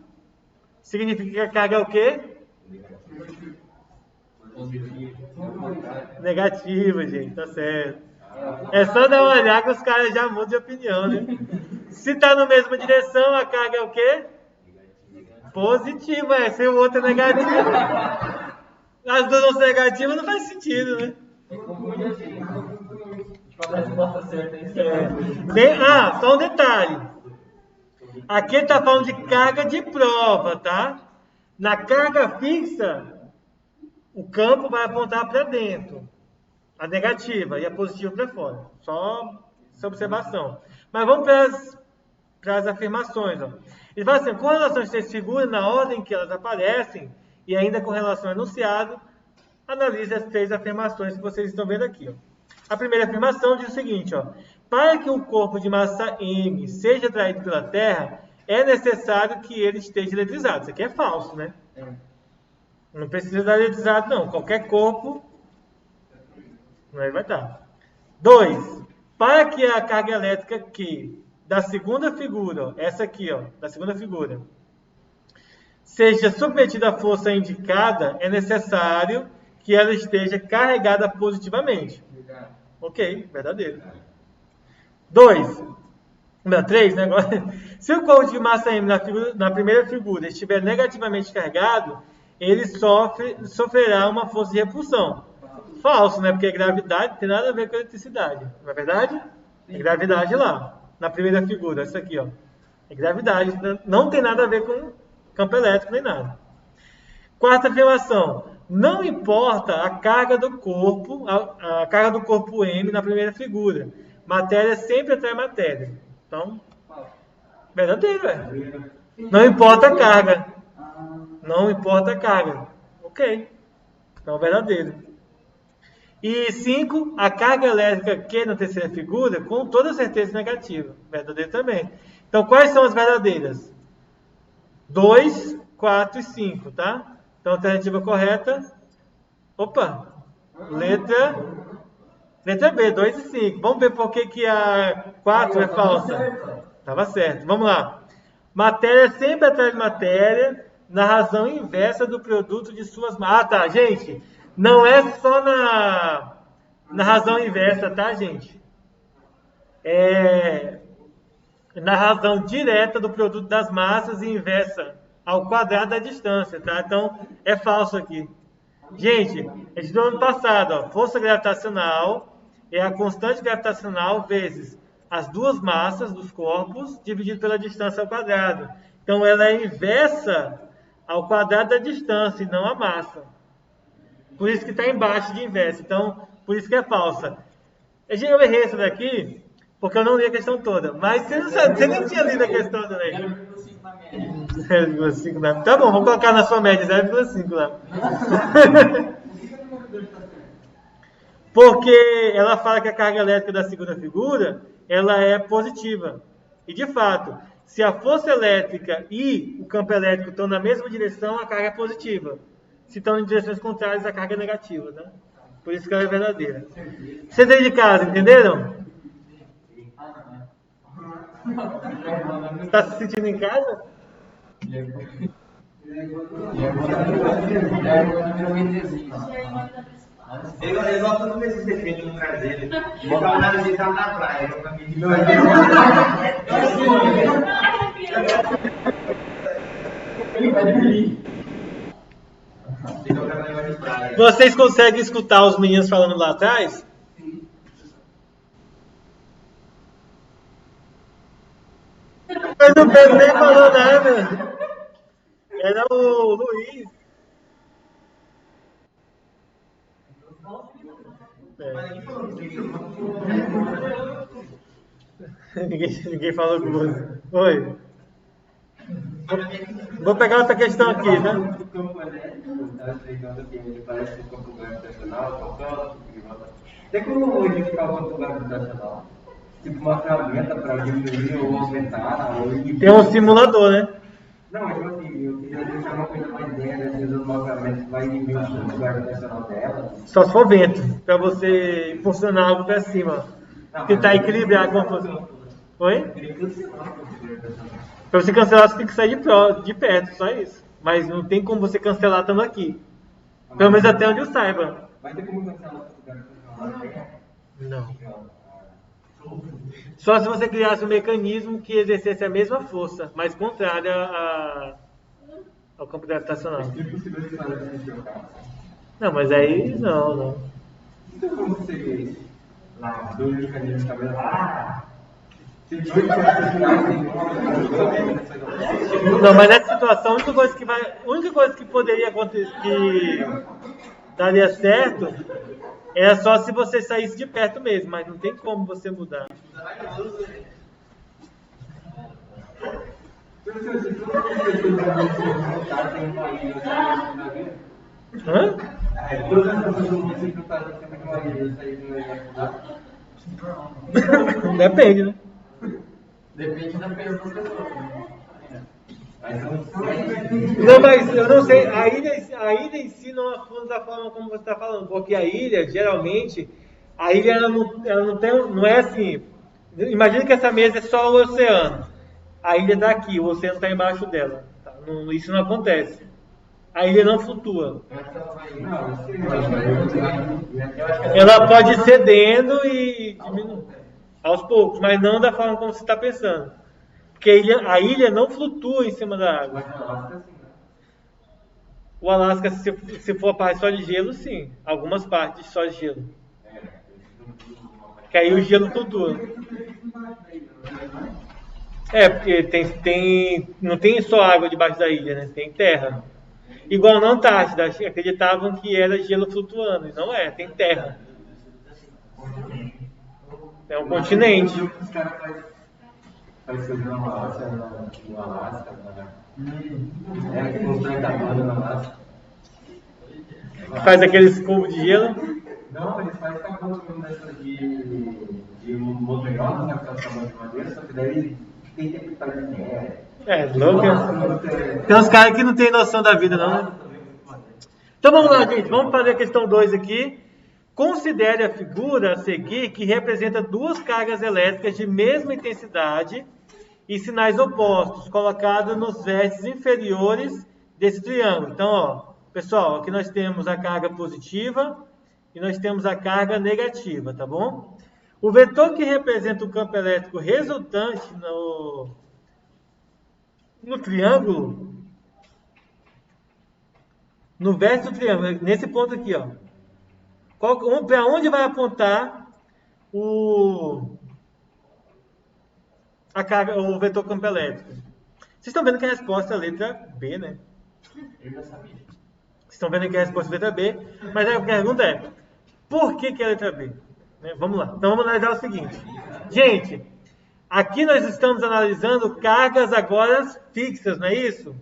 significa que a carga é o quê? Negativa, gente, tá certo. É só dar uma olhada que os caras já mudam de opinião, né? Se tá na mesma direção, a carga é o quê? Positivo, se o outro é negativo. As duas não são negativas, não faz sentido, né? Só um detalhe. Aqui ele está falando de carga de prova, tá? Na carga fixa, o campo vai apontar para dentro. A negativa e a positiva para fora. Só essa observação. Mas vamos para as afirmações. Ó. Ele fala assim, com relação a ser segura na ordem que elas aparecem e ainda com relação ao enunciado, analise as 3 afirmações que vocês estão vendo aqui. Ó. A primeira afirmação diz o seguinte, ó, para que um corpo de massa M seja atraído pela Terra, é necessário que ele esteja eletrizado. Isso aqui é falso, né? Não precisa estar eletrizado, não. Qualquer corpo, aí vai estar. 2. Para que a carga elétrica da segunda figura, essa aqui, ó, da segunda figura, seja submetida à força indicada, é necessário que ela esteja carregada positivamente. Ok, verdadeiro. 3, né? Se o corpo de massa M na primeira figura estiver negativamente carregado, ele sofrerá uma força de repulsão. Falso, né? Porque a gravidade não tem nada a ver com a eletricidade. Não é verdade? Tem gravidade lá, na primeira figura, essa aqui, ó. É gravidade, não tem nada a ver com campo elétrico nem nada. 4ª afirmação. Não importa a carga do corpo, a carga do corpo M na primeira figura. Matéria sempre atrai matéria. Então, verdadeiro, Não importa a carga. Não importa a carga. Ok. Então, verdadeiro. E 5, a carga elétrica Q na terceira figura, com toda certeza negativa. Verdadeiro também. Então, quais são as verdadeiras? 2, 4 e 5, tá? Então, a alternativa correta... Letra B, 2 e 5. Vamos ver por que a 4 é falsa. Estava certo. Vamos lá. Matéria sempre atrai matéria na razão inversa do produto de suas... tá, gente. Não é só na razão inversa, tá, gente? É na razão direta do produto das massas e inversa ao quadrado da distância, tá? Então, é falso aqui. Gente, a gente do ano passado, ó, força gravitacional é a constante gravitacional vezes as duas massas dos corpos dividido pela distância ao quadrado. Então, ela é inversa ao quadrado da distância e não a massa. Por isso que está embaixo de inversa. Então, por isso que é falsa. Eu errei essa daqui porque eu não li a questão toda. Mas você nem tinha lido a questão também. 0,5 na... Tá bom, vamos colocar na sua média 0,5 lá. Porque ela fala que a carga elétrica da segunda figura ela é positiva. E de fato, se a força elétrica e o campo elétrico estão na mesma direção, a carga é positiva. Se estão em direções contrárias, a carga é negativa, né? Por isso que ela é verdadeira. Vocês aí de casa, entenderam? Está se sentindo em casa? Ele gosta tudo desses defeitos no cara dele. Vou dar uma visita na praia. Vocês conseguem escutar os meninos falando lá atrás? Mas o Pedro nem falou nada. Era o Luiz. Ninguém falou com você. Oi. Vou pegar outra questão aqui, né? O campo elétrico, tá explicando que ele parece um campo gravitacional, tem como modificar o campo gravitacional? Tipo uma ferramenta para diminuir ou aumentar? Tem um simulador, né? Não, mas tipo assim, eu queria deixar uma coisa mais dentro, assim, usando uma ferramenta que vai diminuir o campo gravitacional dela. Só se for vento, para você impulsionar algo para cima. Tentar equilibrar alguma coisa. Oi? Para você cancelar, você tem que sair de perto, só isso. Mas não tem como você cancelar estando aqui. Pelo menos até onde eu saiba. Vai ter como cancelar o gravitacional? Não. Só se você criasse um mecanismo que exercesse a mesma força, mas contrária ao campo gravitacional. Tipo, se dois planetas se trocassem. Não, mas aí não. Então, como seria isso? Lá, dois mecanismos de cabelo. Se dois planetas ficassem Não, mas nessa situação, a única coisa que poderia acontecer, que daria certo, era só se você saísse de perto mesmo, mas não tem como você mudar. Hã? Todas as pessoas do mundo se juntaram sempre com uma ilha, isso aí não ia mudar? Depende, né? Depende da pessoa. Mas são Não, mas eu não sei, a ilha em si não afunda da forma como você está falando, porque a ilha, geralmente, ela não tem, não é assim. Imagina que essa mesa é só o oceano. A ilha está aqui, o oceano está embaixo dela. Tá? Isso não acontece. A ilha não flutua. Ela pode ir cedendo e diminuindo aos poucos, mas não da forma como você está pensando. Porque a ilha não flutua em cima da água. O Alasca, se for a parte só de gelo, sim. Algumas partes só de gelo. Que aí o gelo flutua. Porque não tem só água debaixo da ilha, né? Tem terra. Igual na Antártida, acreditavam que era gelo flutuando. E não é, tem terra. É um continente. Os caras fazem fazer uma Alasca no Alasca, que constrói cabana no Alasca. Faz aqueles cubos de gelo. Não, eles fazem cabana dessa de montanhosa, aquelas cabanas de madeira, só que daí tem que fazer neve. Louco. Tem uns caras que não tem noção da vida, não, né? Então vamos lá, gente. Vamos fazer a questão 2 aqui. Considere a figura a seguir que representa duas cargas elétricas de mesma intensidade e sinais opostos, colocados nos vértices inferiores desse triângulo. Então, ó, pessoal, aqui nós temos a carga positiva e nós temos a carga negativa, tá bom? O vetor que representa o campo elétrico resultante no triângulo, no vértice do triângulo, nesse ponto aqui, ó. Para onde vai apontar o vetor campo elétrico? Vocês estão vendo que a resposta é a letra B, né? Eu já sabia. Vocês estão vendo que a resposta é a letra B, mas a pergunta é, por que é a letra B? Vamos lá. Então vamos analisar o seguinte. Gente, aqui nós estamos analisando cargas agora fixas, não é isso?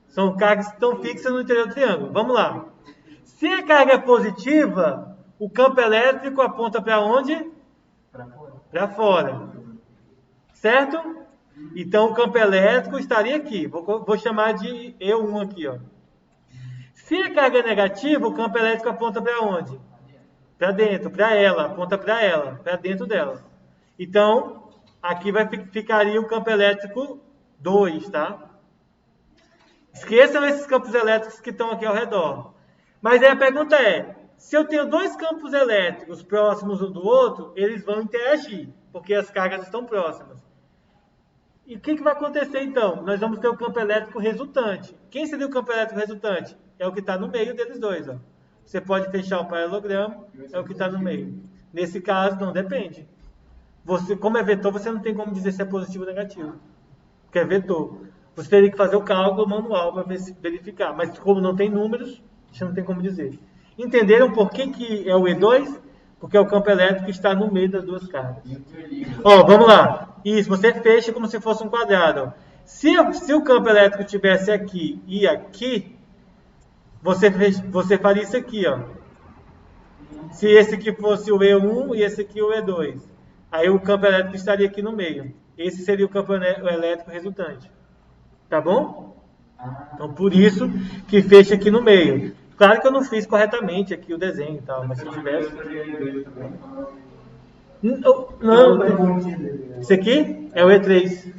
São cargas que estão fixas no interior do triângulo. Vamos lá. Se a carga é positiva, o campo elétrico aponta para onde? Para fora. Certo? Então o campo elétrico estaria aqui. Vou chamar de E1 aqui, ó. Se a carga é negativa, o campo elétrico aponta para onde? Para dentro, para ela, aponta para ela, para dentro dela. Então, aqui ficaria o campo elétrico 2, tá? Esqueçam esses campos elétricos que estão aqui ao redor. Mas aí a pergunta é, se eu tenho dois campos elétricos próximos um do outro, eles vão interagir, porque as cargas estão próximas. E o que vai acontecer então? Nós vamos ter o campo elétrico resultante. Quem seria o campo elétrico resultante? É o que está no meio deles dois, ó. Você pode fechar o paralelogramo, é o que está no meio. Nesse caso, não depende. Como é vetor, você não tem como dizer se é positivo ou negativo. Porque é vetor. Você teria que fazer o cálculo manual para verificar. Mas como não tem números, você não tem como dizer. Entenderam por que é o E2? Porque é o campo elétrico que está no meio das duas cargas. Ó, vamos lá. Isso, você fecha como se fosse um quadrado. Ó. Se o campo elétrico estivesse aqui e aqui, você faria isso aqui, ó. Se esse aqui fosse o E1 e esse aqui o E2. Aí o campo elétrico estaria aqui no meio. Esse seria o campo elétrico resultante. Tá bom? Então, por isso que fecha aqui no meio. Claro que eu não fiz corretamente aqui o desenho e tal, mas se eu tivesse... Não, esse aqui é o E3.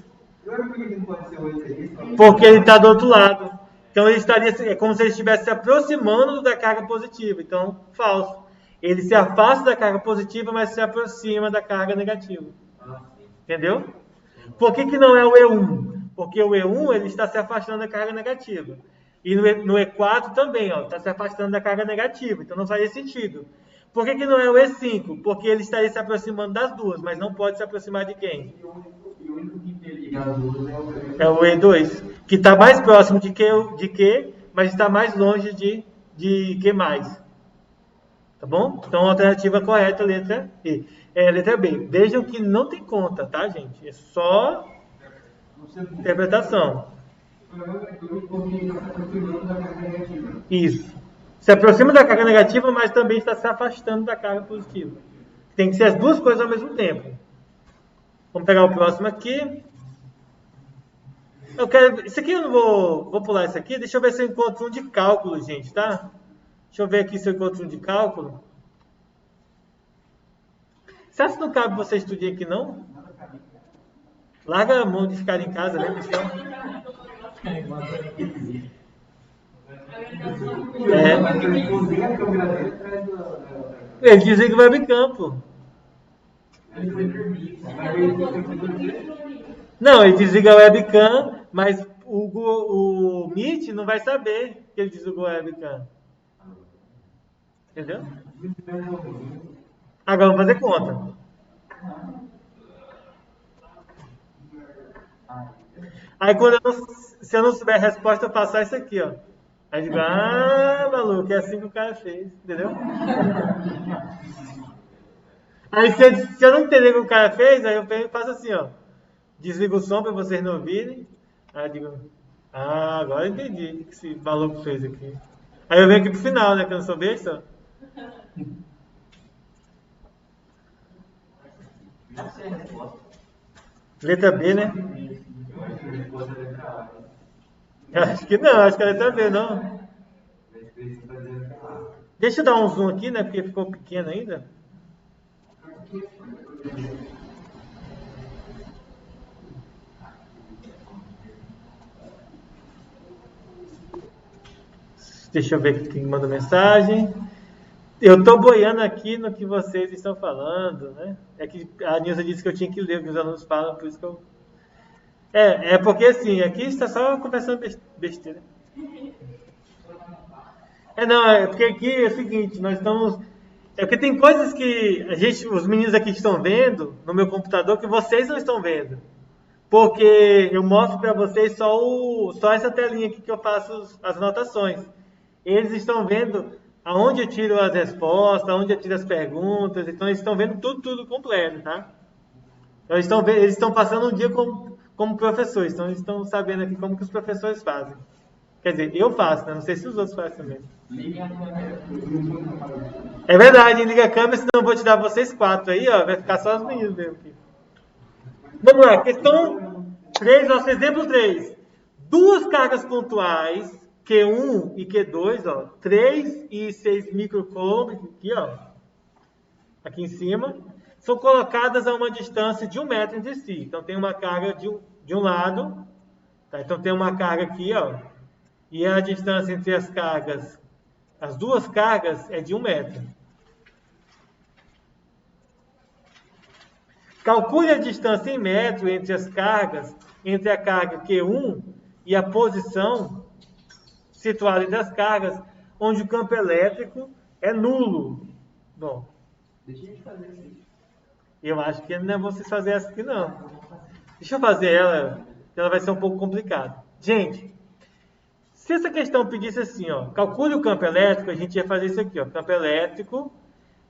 Porque ele está do outro lado. Então, ele estaria, é como se ele estivesse se aproximando da carga positiva. Então, falso. Ele se afasta da carga positiva, mas se aproxima da carga negativa. Entendeu? Por que não é o E1? Porque o E1 ele está se afastando da carga negativa. E no E4 também, ó, está se afastando da carga negativa, então não faria sentido. Por que não é o E5? Porque ele estaria se aproximando das duas, mas não pode se aproximar de quem? E o único que interliga as duas é o E2. É o E2, que está mais próximo de Q, mas está mais longe de Q+. Tá bom? Então, a alternativa correta é a letra E. É a letra B. Vejam que não tem conta, tá, gente? É só interpretação. Isso. Se aproxima da carga negativa, mas também está se afastando da carga positiva. Tem que ser as duas coisas ao mesmo tempo. Vamos pegar o próximo aqui. Isso aqui eu não vou pular isso aqui. Deixa eu ver se eu encontro um de cálculo, gente, tá? Deixa eu ver aqui se eu encontro um de cálculo. Será que não cabe você estudar aqui, não? Larga a mão de ficar em casa, né, Michel? Ele desliga o webcam, pô. Não, ele desliga a webcam, mas o Meet não vai saber que ele desligou a webcam. Entendeu? Agora vamos fazer conta. Aí se eu não souber a resposta, eu passar isso aqui, ó. Aí eu digo, maluco, é assim que o cara fez, entendeu? Aí se eu não entender o que o cara fez, aí eu faço assim, ó. Desligo o som para vocês não ouvirem. Aí eu digo, agora eu entendi o que esse maluco fez aqui. Aí eu venho aqui pro final, né, que eu não sou besta. Letra B, né? Acho que não, acho que é letra B, não. Deixa eu dar um zoom aqui, né? Porque ficou pequeno ainda. Deixa eu ver quem mandou mensagem. Eu estou boiando aqui no que vocês estão falando, né? É que a Nilza disse que eu tinha que ler o que os alunos falam, por isso que eu... É porque assim, aqui está só conversando besteira. Não, é porque aqui é o seguinte, nós estamos... É porque tem coisas que os meninos aqui estão vendo no meu computador que vocês não estão vendo. Porque eu mostro para vocês só essa telinha aqui que eu faço as anotações. Eles estão vendo aonde eu tiro as respostas, aonde eu tiro as perguntas, então eles estão vendo tudo completo, tá? Então, eles estão passando um dia como professores, então eles estão sabendo aqui como que os professores fazem. Quer dizer, eu faço, né? Não sei se os outros fazem também. É verdade, liga a câmera, senão eu vou tirar vocês 4 aí, ó, vai ficar só os meninos mesmo aqui. Vamos lá, questão 3, nosso exemplo 3. Duas cargas pontuais, Q1 e Q2, ó, 3 e 6 microcoulomb, aqui, ó, aqui em cima, são colocadas a uma distância de 1 metro entre si. Então, tem uma carga de um lado, tá? Então, tem uma carga aqui, ó, e a distância entre as duas cargas é de 1 metro. Calcule a distância em metro entre as cargas, entre a carga Q1 e a posição situada entre as cargas, onde o campo elétrico é nulo. Bom, Deixa eu fazer isso. Eu acho que não é vocês fazerem essa aqui, não. Deixa eu fazer ela vai ser um pouco complicada. Gente, se essa questão pedisse assim, ó, calcule o campo elétrico, a gente ia fazer isso aqui, ó, campo elétrico.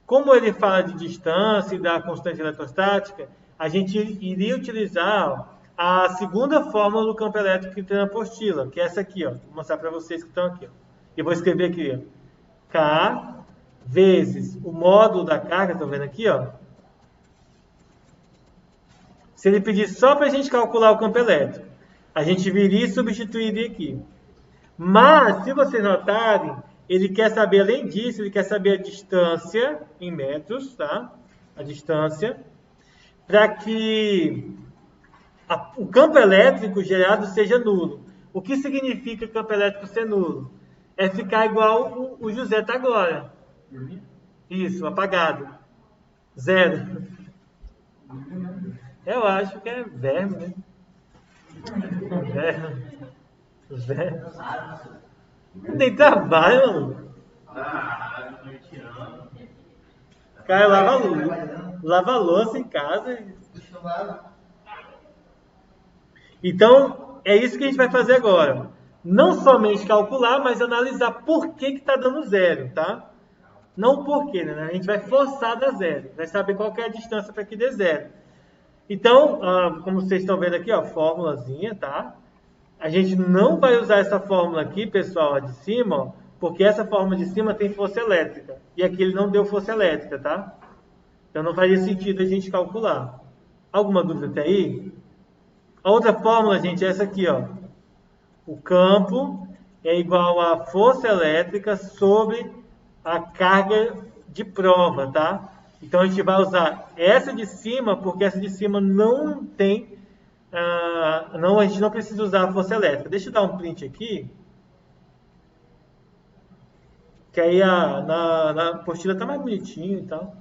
Como ele fala de distância e da constante eletrostática, a gente iria utilizar, ó, a segunda fórmula do campo elétrico que tem na apostila, que é essa aqui, ó. Vou mostrar para vocês que estão aqui, ó. Eu vou escrever aqui, ó, K vezes o módulo da carga, estão vendo aqui, ó. Se ele pedisse só para a gente calcular o campo elétrico, a gente viria e substituiria aqui. Mas, se vocês notarem, ele quer saber, além disso, ele quer saber a distância em metros, tá? A distância, para que o campo elétrico gerado seja nulo. O que significa campo elétrico ser nulo? É ficar igual o José está agora. Isso, apagado. Zero. Eu acho que é verme, né? Verme. Não tem trabalho, mano. Não te amo. O cara lava a louça em casa. Então, é isso que a gente vai fazer agora. Não somente calcular, mas analisar por que está dando zero, tá? Não o porquê, né? A gente vai forçar a dar zero. Vai saber qual que é a distância para que dê zero. Então, como vocês estão vendo aqui, ó, fórmulazinha, tá? A gente não vai usar essa fórmula aqui, pessoal, a de cima, ó, porque essa fórmula de cima tem força elétrica. E aqui ele não deu força elétrica, tá? Então não faria sentido a gente calcular. Alguma dúvida até aí? A outra fórmula, gente, é essa aqui, ó. O campo é igual à força elétrica sobre a carga de prova, tá? Então a gente vai usar essa de cima, porque essa de cima não tem, não, a gente não precisa usar a força elétrica. Deixa eu dar um print aqui, que aí na apostila tá mais bonitinho e tal.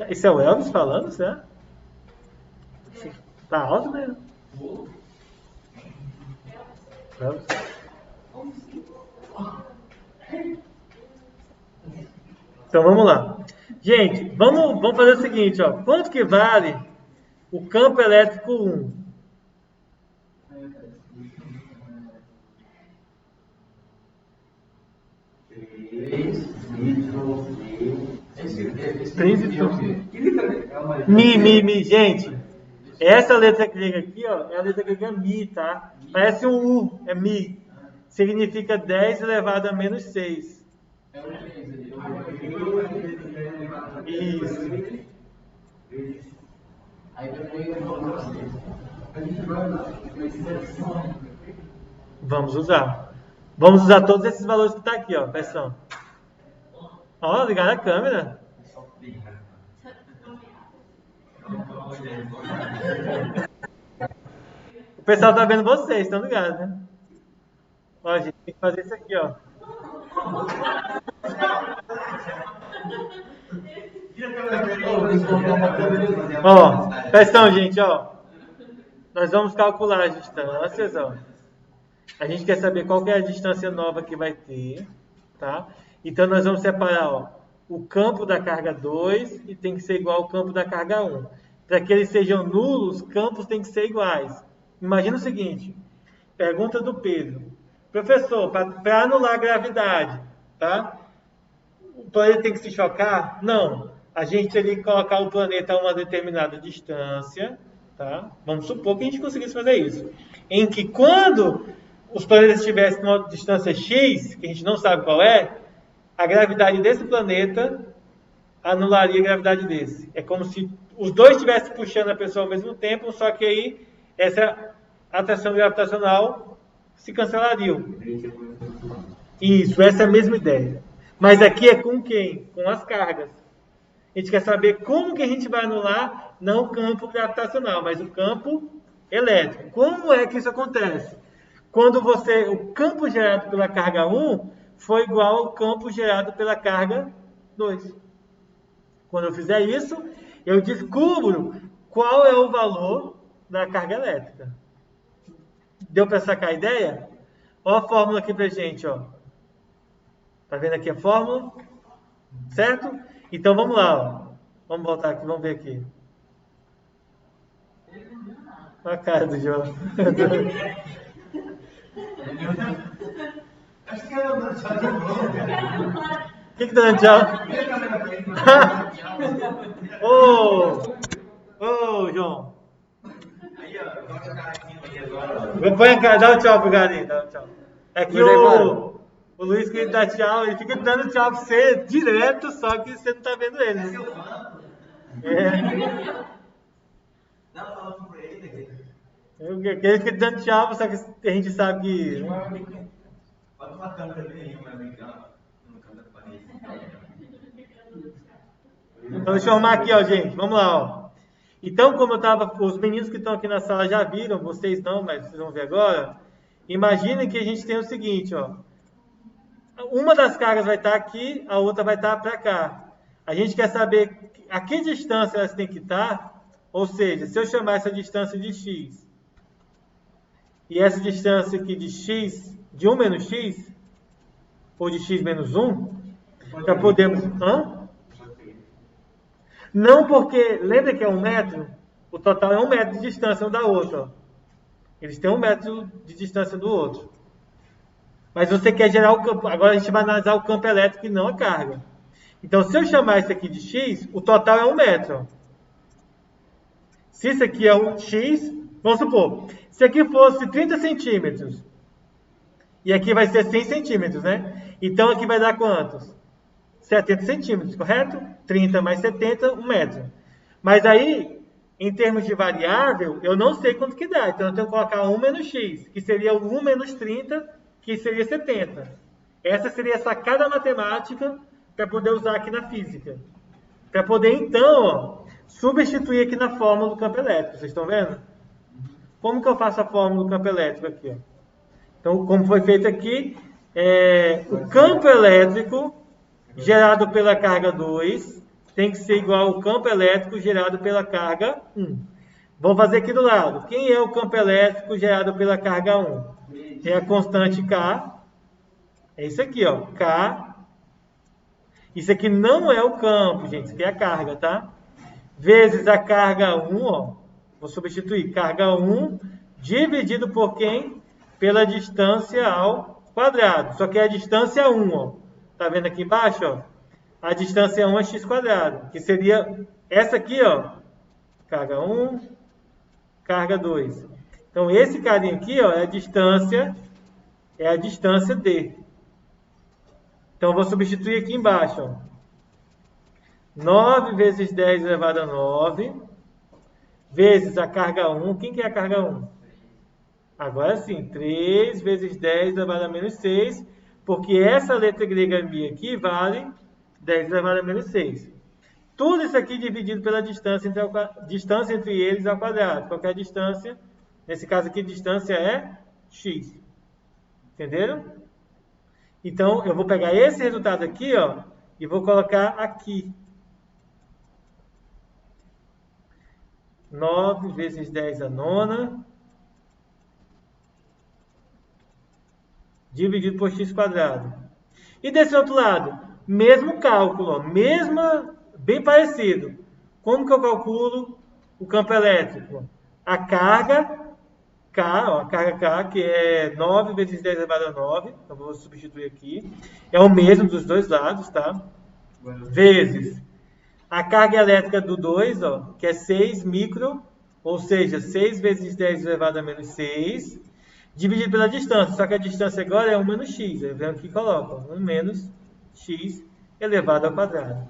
Esse é o Elvis falando, certo? Tá alto mesmo. Elvis. Então vamos lá. Gente, vamos fazer o seguinte, ó. Quanto que vale o campo elétrico 1? Mi. Gente, essa letra grega aqui, ó, é a letra grega Mi, tá? Parece um U, é Mi. Significa 10 elevado a menos 6. Isso. Vamos usar. Vamos usar todos esses valores que tá aqui, ó. Pressão. Ó, ligar a câmera. O pessoal tá vendo vocês, estão ligados, né? Ó, a gente tem que fazer isso aqui, ó. Ó, pressão, gente, ó. Nós vamos calcular as distâncias, ó. A gente quer saber qual que é a distância nova que vai ter, tá? Então nós vamos separar, ó, o campo da carga 2 e tem que ser igual ao campo da carga 1. Para que eles sejam nulos, os campos têm que ser iguais. Imagina o seguinte, pergunta do Pedro. Professor, para anular a gravidade, tá? O planeta tem que se chocar? Não. A gente teria que colocar o planeta a uma determinada distância, tá? Vamos supor que a gente conseguisse fazer isso. Em que quando os planetas estivessem numa distância x, que a gente não sabe qual é, a gravidade desse planeta anularia a gravidade desse. É como se os dois estivessem puxando a pessoa ao mesmo tempo, só que aí essa atração gravitacional se cancelaria. Isso, essa é a mesma ideia. Mas aqui é com quem? Com as cargas. A gente quer saber como que a gente vai anular, não o campo gravitacional, mas o campo elétrico. Como é que isso acontece? Quando o campo gerado pela carga 1 foi igual ao campo gerado pela carga 2. Quando eu fizer isso, eu descubro qual é o valor da carga elétrica. Deu para sacar a ideia? Olha a fórmula aqui pra gente, ó. Tá vendo aqui a fórmula? Certo? Então vamos lá, ó. Vamos voltar aqui, vamos ver aqui. Olha a cara do João. Acho que era dando tchau de novo. O que tá dando tchau? Ô, João. Aí, ó, joga a cara aqui agora. Põe a cara, dá um tchau pro galinho, dá um tchau. É que o Luiz, que ele dá tchau, ele fica dando tchau pra você direto, só que você não tá vendo ele. Né? Não, falando pra ele, né? Ele fica dando tchau, só que a gente sabe que... Bota uma câmera bem aí, mas no canto da parede. Então deixa eu arrumar aqui, ó, gente. Vamos lá, ó. Então, como eu tava... Os meninos que estão aqui na sala já viram, vocês não, mas vocês vão ver agora. Imaginem que a gente tem o seguinte, ó. Uma das cargas vai estar aqui, a outra vai estar para cá. A gente quer saber a que distância elas têm que estar Ou seja, se eu chamar essa distância de x e essa distância aqui de x, de 1 menos x, ou de x menos 1, já podemos... Hã? Não, porque lembra que é 1 metro? O total é 1 metro de distância um da outra. Ó. Eles têm 1 metro de distância do outro. Mas você quer gerar o campo. Agora a gente vai analisar o campo elétrico e não a carga. Então, se eu chamar isso aqui de x, o total é 1 metro. Ó. Se isso aqui é um x, vamos supor, se aqui fosse 30 centímetros, e aqui vai ser 100 centímetros, né? Então, aqui vai dar quantos? 70 centímetros, correto? 30 mais 70, 1 metro. Mas aí, em termos de variável, eu não sei quanto que dá. Então, eu tenho que colocar 1 menos x, que seria o 1 menos 30, que seria 70. Essa seria a sacada matemática para poder usar aqui na física. Para poder, então, ó, substituir aqui na fórmula do campo elétrico. Vocês estão vendo? Como que eu faço a fórmula do campo elétrico aqui? Ó? Então, como foi feito aqui, o campo elétrico gerado pela carga 2 tem que ser igual ao campo elétrico gerado pela carga 1. Vamos fazer aqui do lado. Quem é o campo elétrico gerado pela carga 1? É a constante K. É isso aqui, ó. K. Isso aqui não é o campo, gente. Isso aqui é a carga, tá? Vezes a carga 1, ó. Vou substituir carga 1 dividido por quem? Pela distância ao quadrado. Só que é a distância 1, ó. Tá vendo aqui embaixo, ó? A distância 1 é x quadrado, que seria essa aqui, ó. Carga 1, carga 2. Então, esse carinha aqui, ó, é a distância d. Então, eu vou substituir aqui embaixo, ó. 9 vezes 10 elevado a 9, vezes a carga 1. Quem que é a carga 1? Agora sim, 3 vezes 10 elevado a menos 6, porque essa letra grega mi aqui vale 10 elevado a menos 6. Tudo isso aqui dividido pela distância entre eles ao quadrado. Qual que é a distância? Nesse caso aqui, a distância é x. Entenderam? Então, eu vou pegar esse resultado aqui, ó, e vou colocar aqui. 9 vezes 10 a nona, dividido por x quadrado. E desse outro lado, mesmo cálculo, ó, bem parecido. Como que eu calculo o campo elétrico? A carga K, ó, a carga K, que é 9 vezes 10 elevado a 9, então vou substituir aqui. É o mesmo dos dois lados, tá? Vezes a carga elétrica do 2, ó, que é 6 micro, ou seja, 6 vezes 10 elevado a menos 6, dividido pela distância, só que a distância agora é 1 menos x, aí vem aqui e coloca 1 menos x elevado ao quadrado.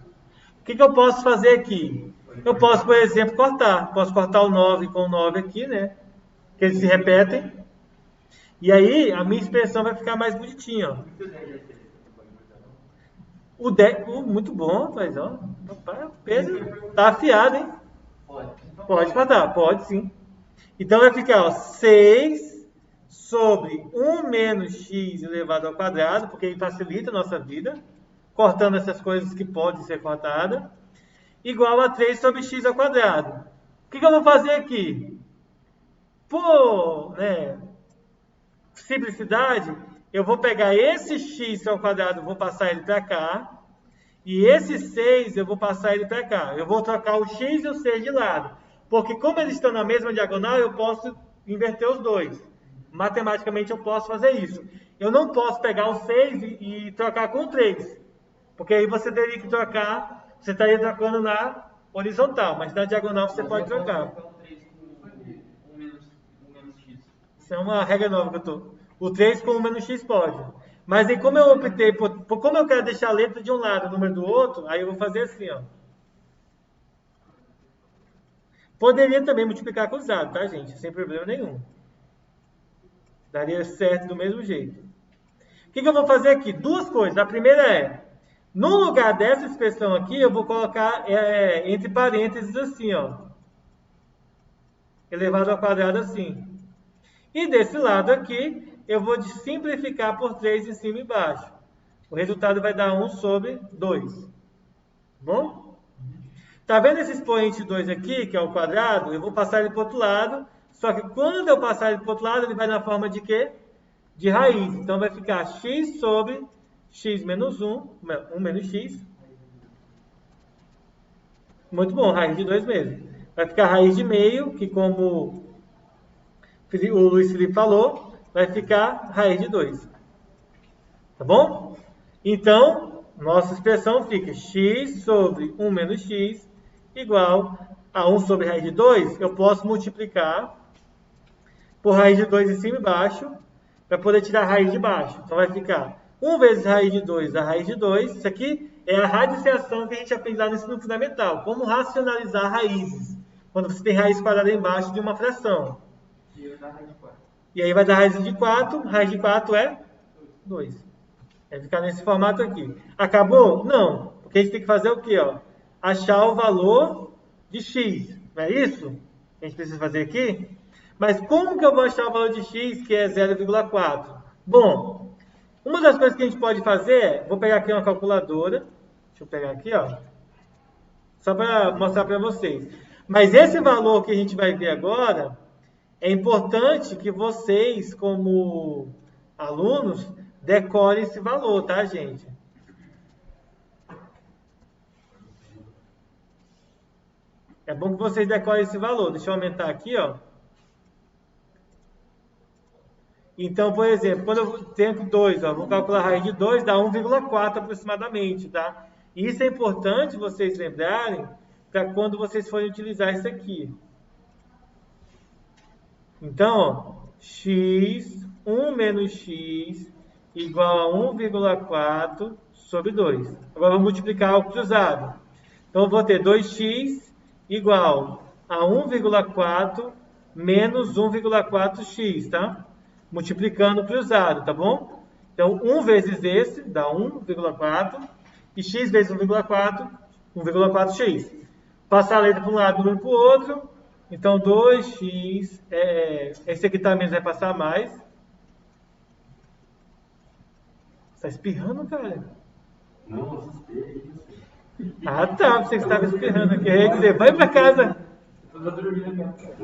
O que eu posso fazer aqui? Eu posso, por exemplo, cortar. Posso cortar o 9 com o 9 aqui, né? Que eles se repetem. E aí, a minha expressão vai ficar mais bonitinha, ó. O 10, muito bom, mas ó, o Pedro tá afiado, hein? Pode cortar, pode sim. Então vai ficar, ó, 6 sobre 1 menos x elevado ao quadrado, porque ele facilita a nossa vida, cortando essas coisas que podem ser cortadas, igual a 3 sobre x ao quadrado. O que eu vou fazer aqui? Por simplicidade, eu vou pegar esse x ao quadrado, vou passar ele para cá, e esse 6 eu vou passar ele para cá. Eu vou trocar o x e o 6 de lado, porque como eles estão na mesma diagonal, eu posso inverter os dois. Matematicamente eu posso fazer isso. Eu não posso pegar o 6 e trocar com o 3, porque aí você teria que trocar, você estaria trocando na horizontal, mas na diagonal você pode trocar. Isso é uma regra nova que eu estou. O 3 com 1 menos x pode. Mas aí como eu optei como eu quero deixar a letra de um lado, o número do outro, aí eu vou fazer assim, ó. Poderia também multiplicar cruzado, tá, gente? Sem problema nenhum. Daria certo do mesmo jeito. O que eu vou fazer aqui? Duas coisas. A primeira é, no lugar dessa expressão aqui, eu vou colocar entre parênteses assim, ó. Elevado ao quadrado assim. E desse lado aqui, eu vou simplificar por 3 em cima e embaixo. O resultado vai dar 1 sobre 2. Bom? Tá vendo esse expoente 2 aqui, que é o quadrado? Eu vou passar ele para o outro lado, só que quando eu passar ele para o outro lado, ele vai na forma de quê? De raiz. Então vai ficar x sobre x menos 1, 1 menos x. Muito bom, raiz de 2 mesmo. Vai ficar raiz de meio, que como o Luiz Felipe falou, vai ficar raiz de 2. Tá bom? Então, nossa expressão fica x sobre 1 menos x igual a 1 sobre raiz de 2. Eu posso multiplicar por raiz de 2 em cima e embaixo para poder tirar a raiz de baixo. Então vai ficar 1 vezes raiz de 2 a raiz de 2. Isso aqui é a radiciação que a gente aprende lá no ensino fundamental. Como racionalizar raízes. Quando você tem raiz quadrada embaixo de uma fração. E aí vai dar raiz de 4. Raiz de 4 é 2. Vai ficar nesse formato aqui. Acabou? Não. Porque a gente tem que fazer o quê? Ó? Achar o valor de x. Não é isso que a gente precisa fazer aqui? Mas como que eu vou achar o valor de x, que é 0,4? Bom, uma das coisas que a gente pode fazer é... Vou pegar aqui uma calculadora. Deixa eu pegar aqui, ó. Só para mostrar para vocês. Mas esse valor que a gente vai ver agora... É importante que vocês, como alunos, decorem esse valor, tá, gente? É bom que vocês decorem esse valor. Deixa eu aumentar aqui, ó. Então, por exemplo, quando eu tenho 2, ó, vou calcular a raiz de 2, dá 1,4 aproximadamente, tá? E isso é importante vocês lembrarem para quando vocês forem utilizar isso aqui. Então, ó, x, 1 menos x, igual a 1,4 sobre 2. Agora, vamos multiplicar o cruzado. Então, eu vou ter 2x igual a 1,4 menos 1,4x, tá? Multiplicando o cruzado, tá bom? Então, 1 vezes esse dá 1,4. E x vezes 1,4, 1,4x. Passar a letra para um lado e o número para o outro. Então, 2x, esse aqui também vai passar mais. Você está espirrando, cara? Não, assustei. Ah, tá, você estava espirrando aqui. Quer dizer, vai para casa. Eu vou dormir na minha casa.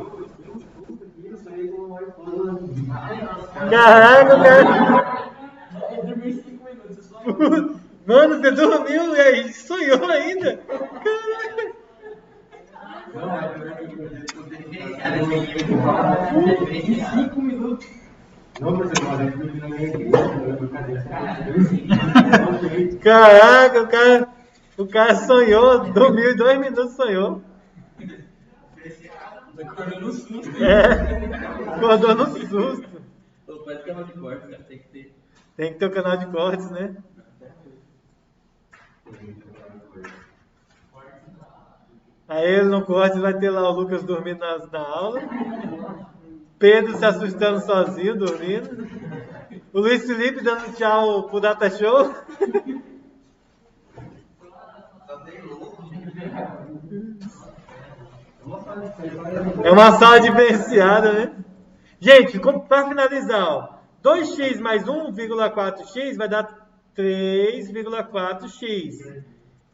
Eu sonhei com um iPhone. Caraca, cara. Eu dormi 5 minutos, só. Mano, você dormiu e aí sonhou ainda? Caraca. Não, 5 minutos. Não, mas eu falei que eu não ia. Caraca, o cara sonhou, dormiu em 2 minutos, sonhou. Acordou no susto. Acordou no susto. Faz canal de cortes, cara, tem que ter. Tem que ter o canal de cortes, né? Aí no corte vai ter lá o Lucas dormindo na aula. Pedro se assustando sozinho, dormindo. O Luiz Felipe dando tchau pro Data Show. É uma sala diferenciada, né? Gente, para finalizar, ó, 2x mais 1,4x vai dar 3,4x.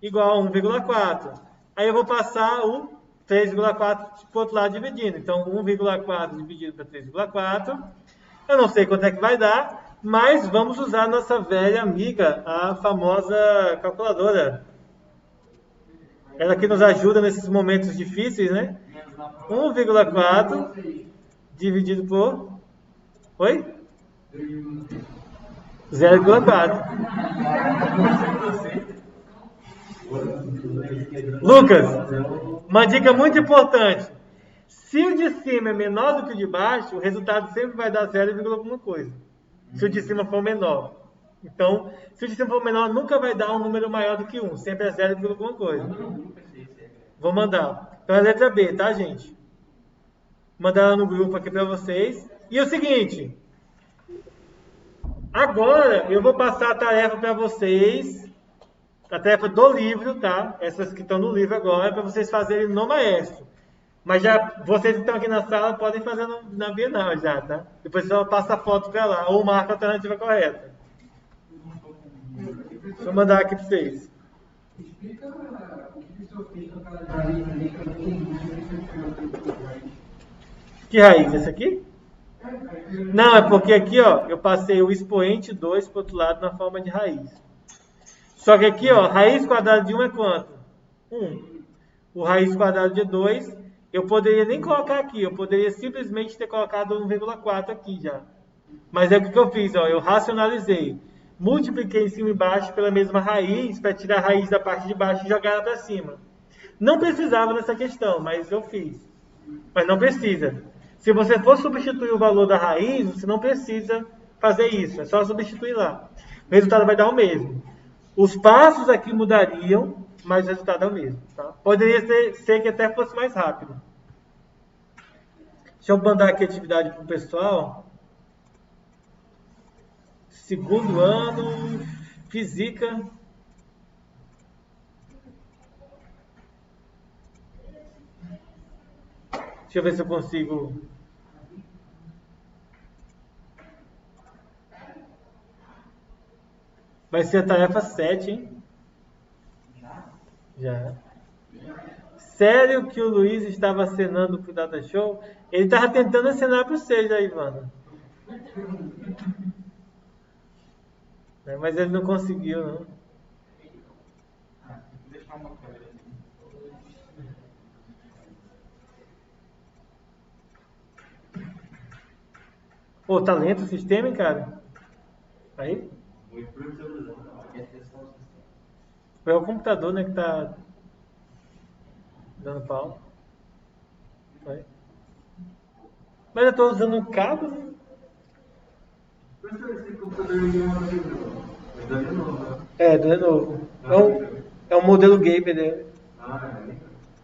Igual a 1,4. Aí eu vou passar o 3,4 para o outro lado dividindo. Então, 1,4 dividido para 3,4. Eu não sei quanto é que vai dar, mas vamos usar a nossa velha amiga, a famosa calculadora. Ela que nos ajuda nesses momentos difíceis, né? 1,4 dividido por... Oi? 0,4. Lucas, uma dica muito importante. Se o de cima é menor do que o de baixo, o resultado sempre vai dar 0, alguma coisa. Se o de cima for menor. Então, se o de cima for menor, nunca vai dar um número maior do que 1. Sempre é 0, alguma coisa. Vou mandar. Então é a letra B, tá, gente? Vou mandar ela no grupo aqui para vocês. E é o seguinte. Agora, eu vou passar a tarefa para vocês. A tarefa do livro, tá? Essas que estão no livro agora, para vocês fazerem no Maestro. Mas já, vocês que estão aqui na sala podem fazer na Bienal já, tá? Depois só passa a foto para lá, ou marca a alternativa correta. Deixa eu mandar aqui para vocês. Explica o que Que raiz? Essa aqui? Não, é porque aqui, ó, eu passei o expoente 2 para o outro lado na forma de raiz. Só que aqui, ó, raiz quadrada de 1 é quanto? 1. O raiz quadrada de 2, eu poderia nem colocar aqui, eu poderia simplesmente ter colocado 1,4 aqui já. Mas é o que eu fiz, ó, eu racionalizei. Multipliquei em cima e embaixo pela mesma raiz, para tirar a raiz da parte de baixo e jogar ela para cima. Não precisava nessa questão, mas eu fiz. Mas não precisa. Se você for substituir o valor da raiz, você não precisa fazer isso. É só substituir lá. O resultado vai dar o mesmo. Os passos aqui mudariam, mas o resultado é o mesmo. Tá? Poderia ser que até fosse mais rápido. Deixa eu mandar aqui a atividade para o pessoal. Segundo ano, física. Deixa eu ver se eu consigo. Vai ser a tarefa 7, hein? Já. Sério que o Luiz estava acenando pro Data Show? Ele estava tentando acenar para você, já, Ivana. Mas ele não conseguiu, não. Pô, tá lento o sistema, hein, cara? Aí? É o computador, né, que tá dando pau. Aí. Mas eu tô usando um cabo, né? É, do Lenovo. É um modelo gamer dele.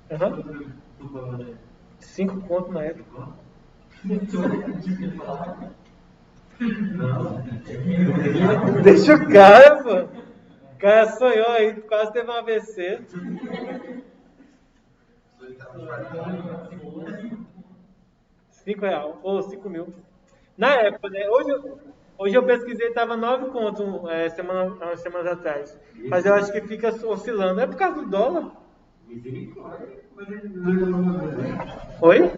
Uhum. 5 conto na época. Deixa o cara, pô. O cara sonhou aí, quase teve um AVC. R$5 ou 5 mil. Na época, né? Hoje eu pesquisei, estava 9 contos umas semanas atrás. Mas eu acho que fica oscilando. É por causa do dólar? Oi?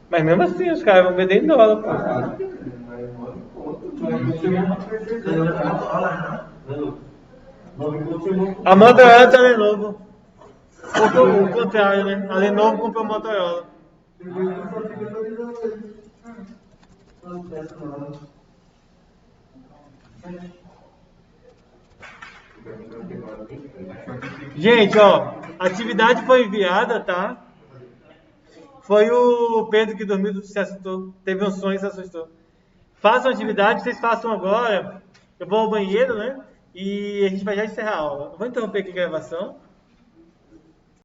Mas mesmo assim, os caras vão vender em dólar, pô. A Motorola tá Lenovo. O contrário, né? A Lenovo comprou a Motorola. Gente, ó, a atividade foi enviada, tá? Foi o Pedro que dormiu, se assustou. Teve um sonho e se assustou. Façam a atividade, vocês façam agora. Eu vou ao banheiro, né? E a gente vai já encerrar a aula. Eu vou interromper aqui a gravação.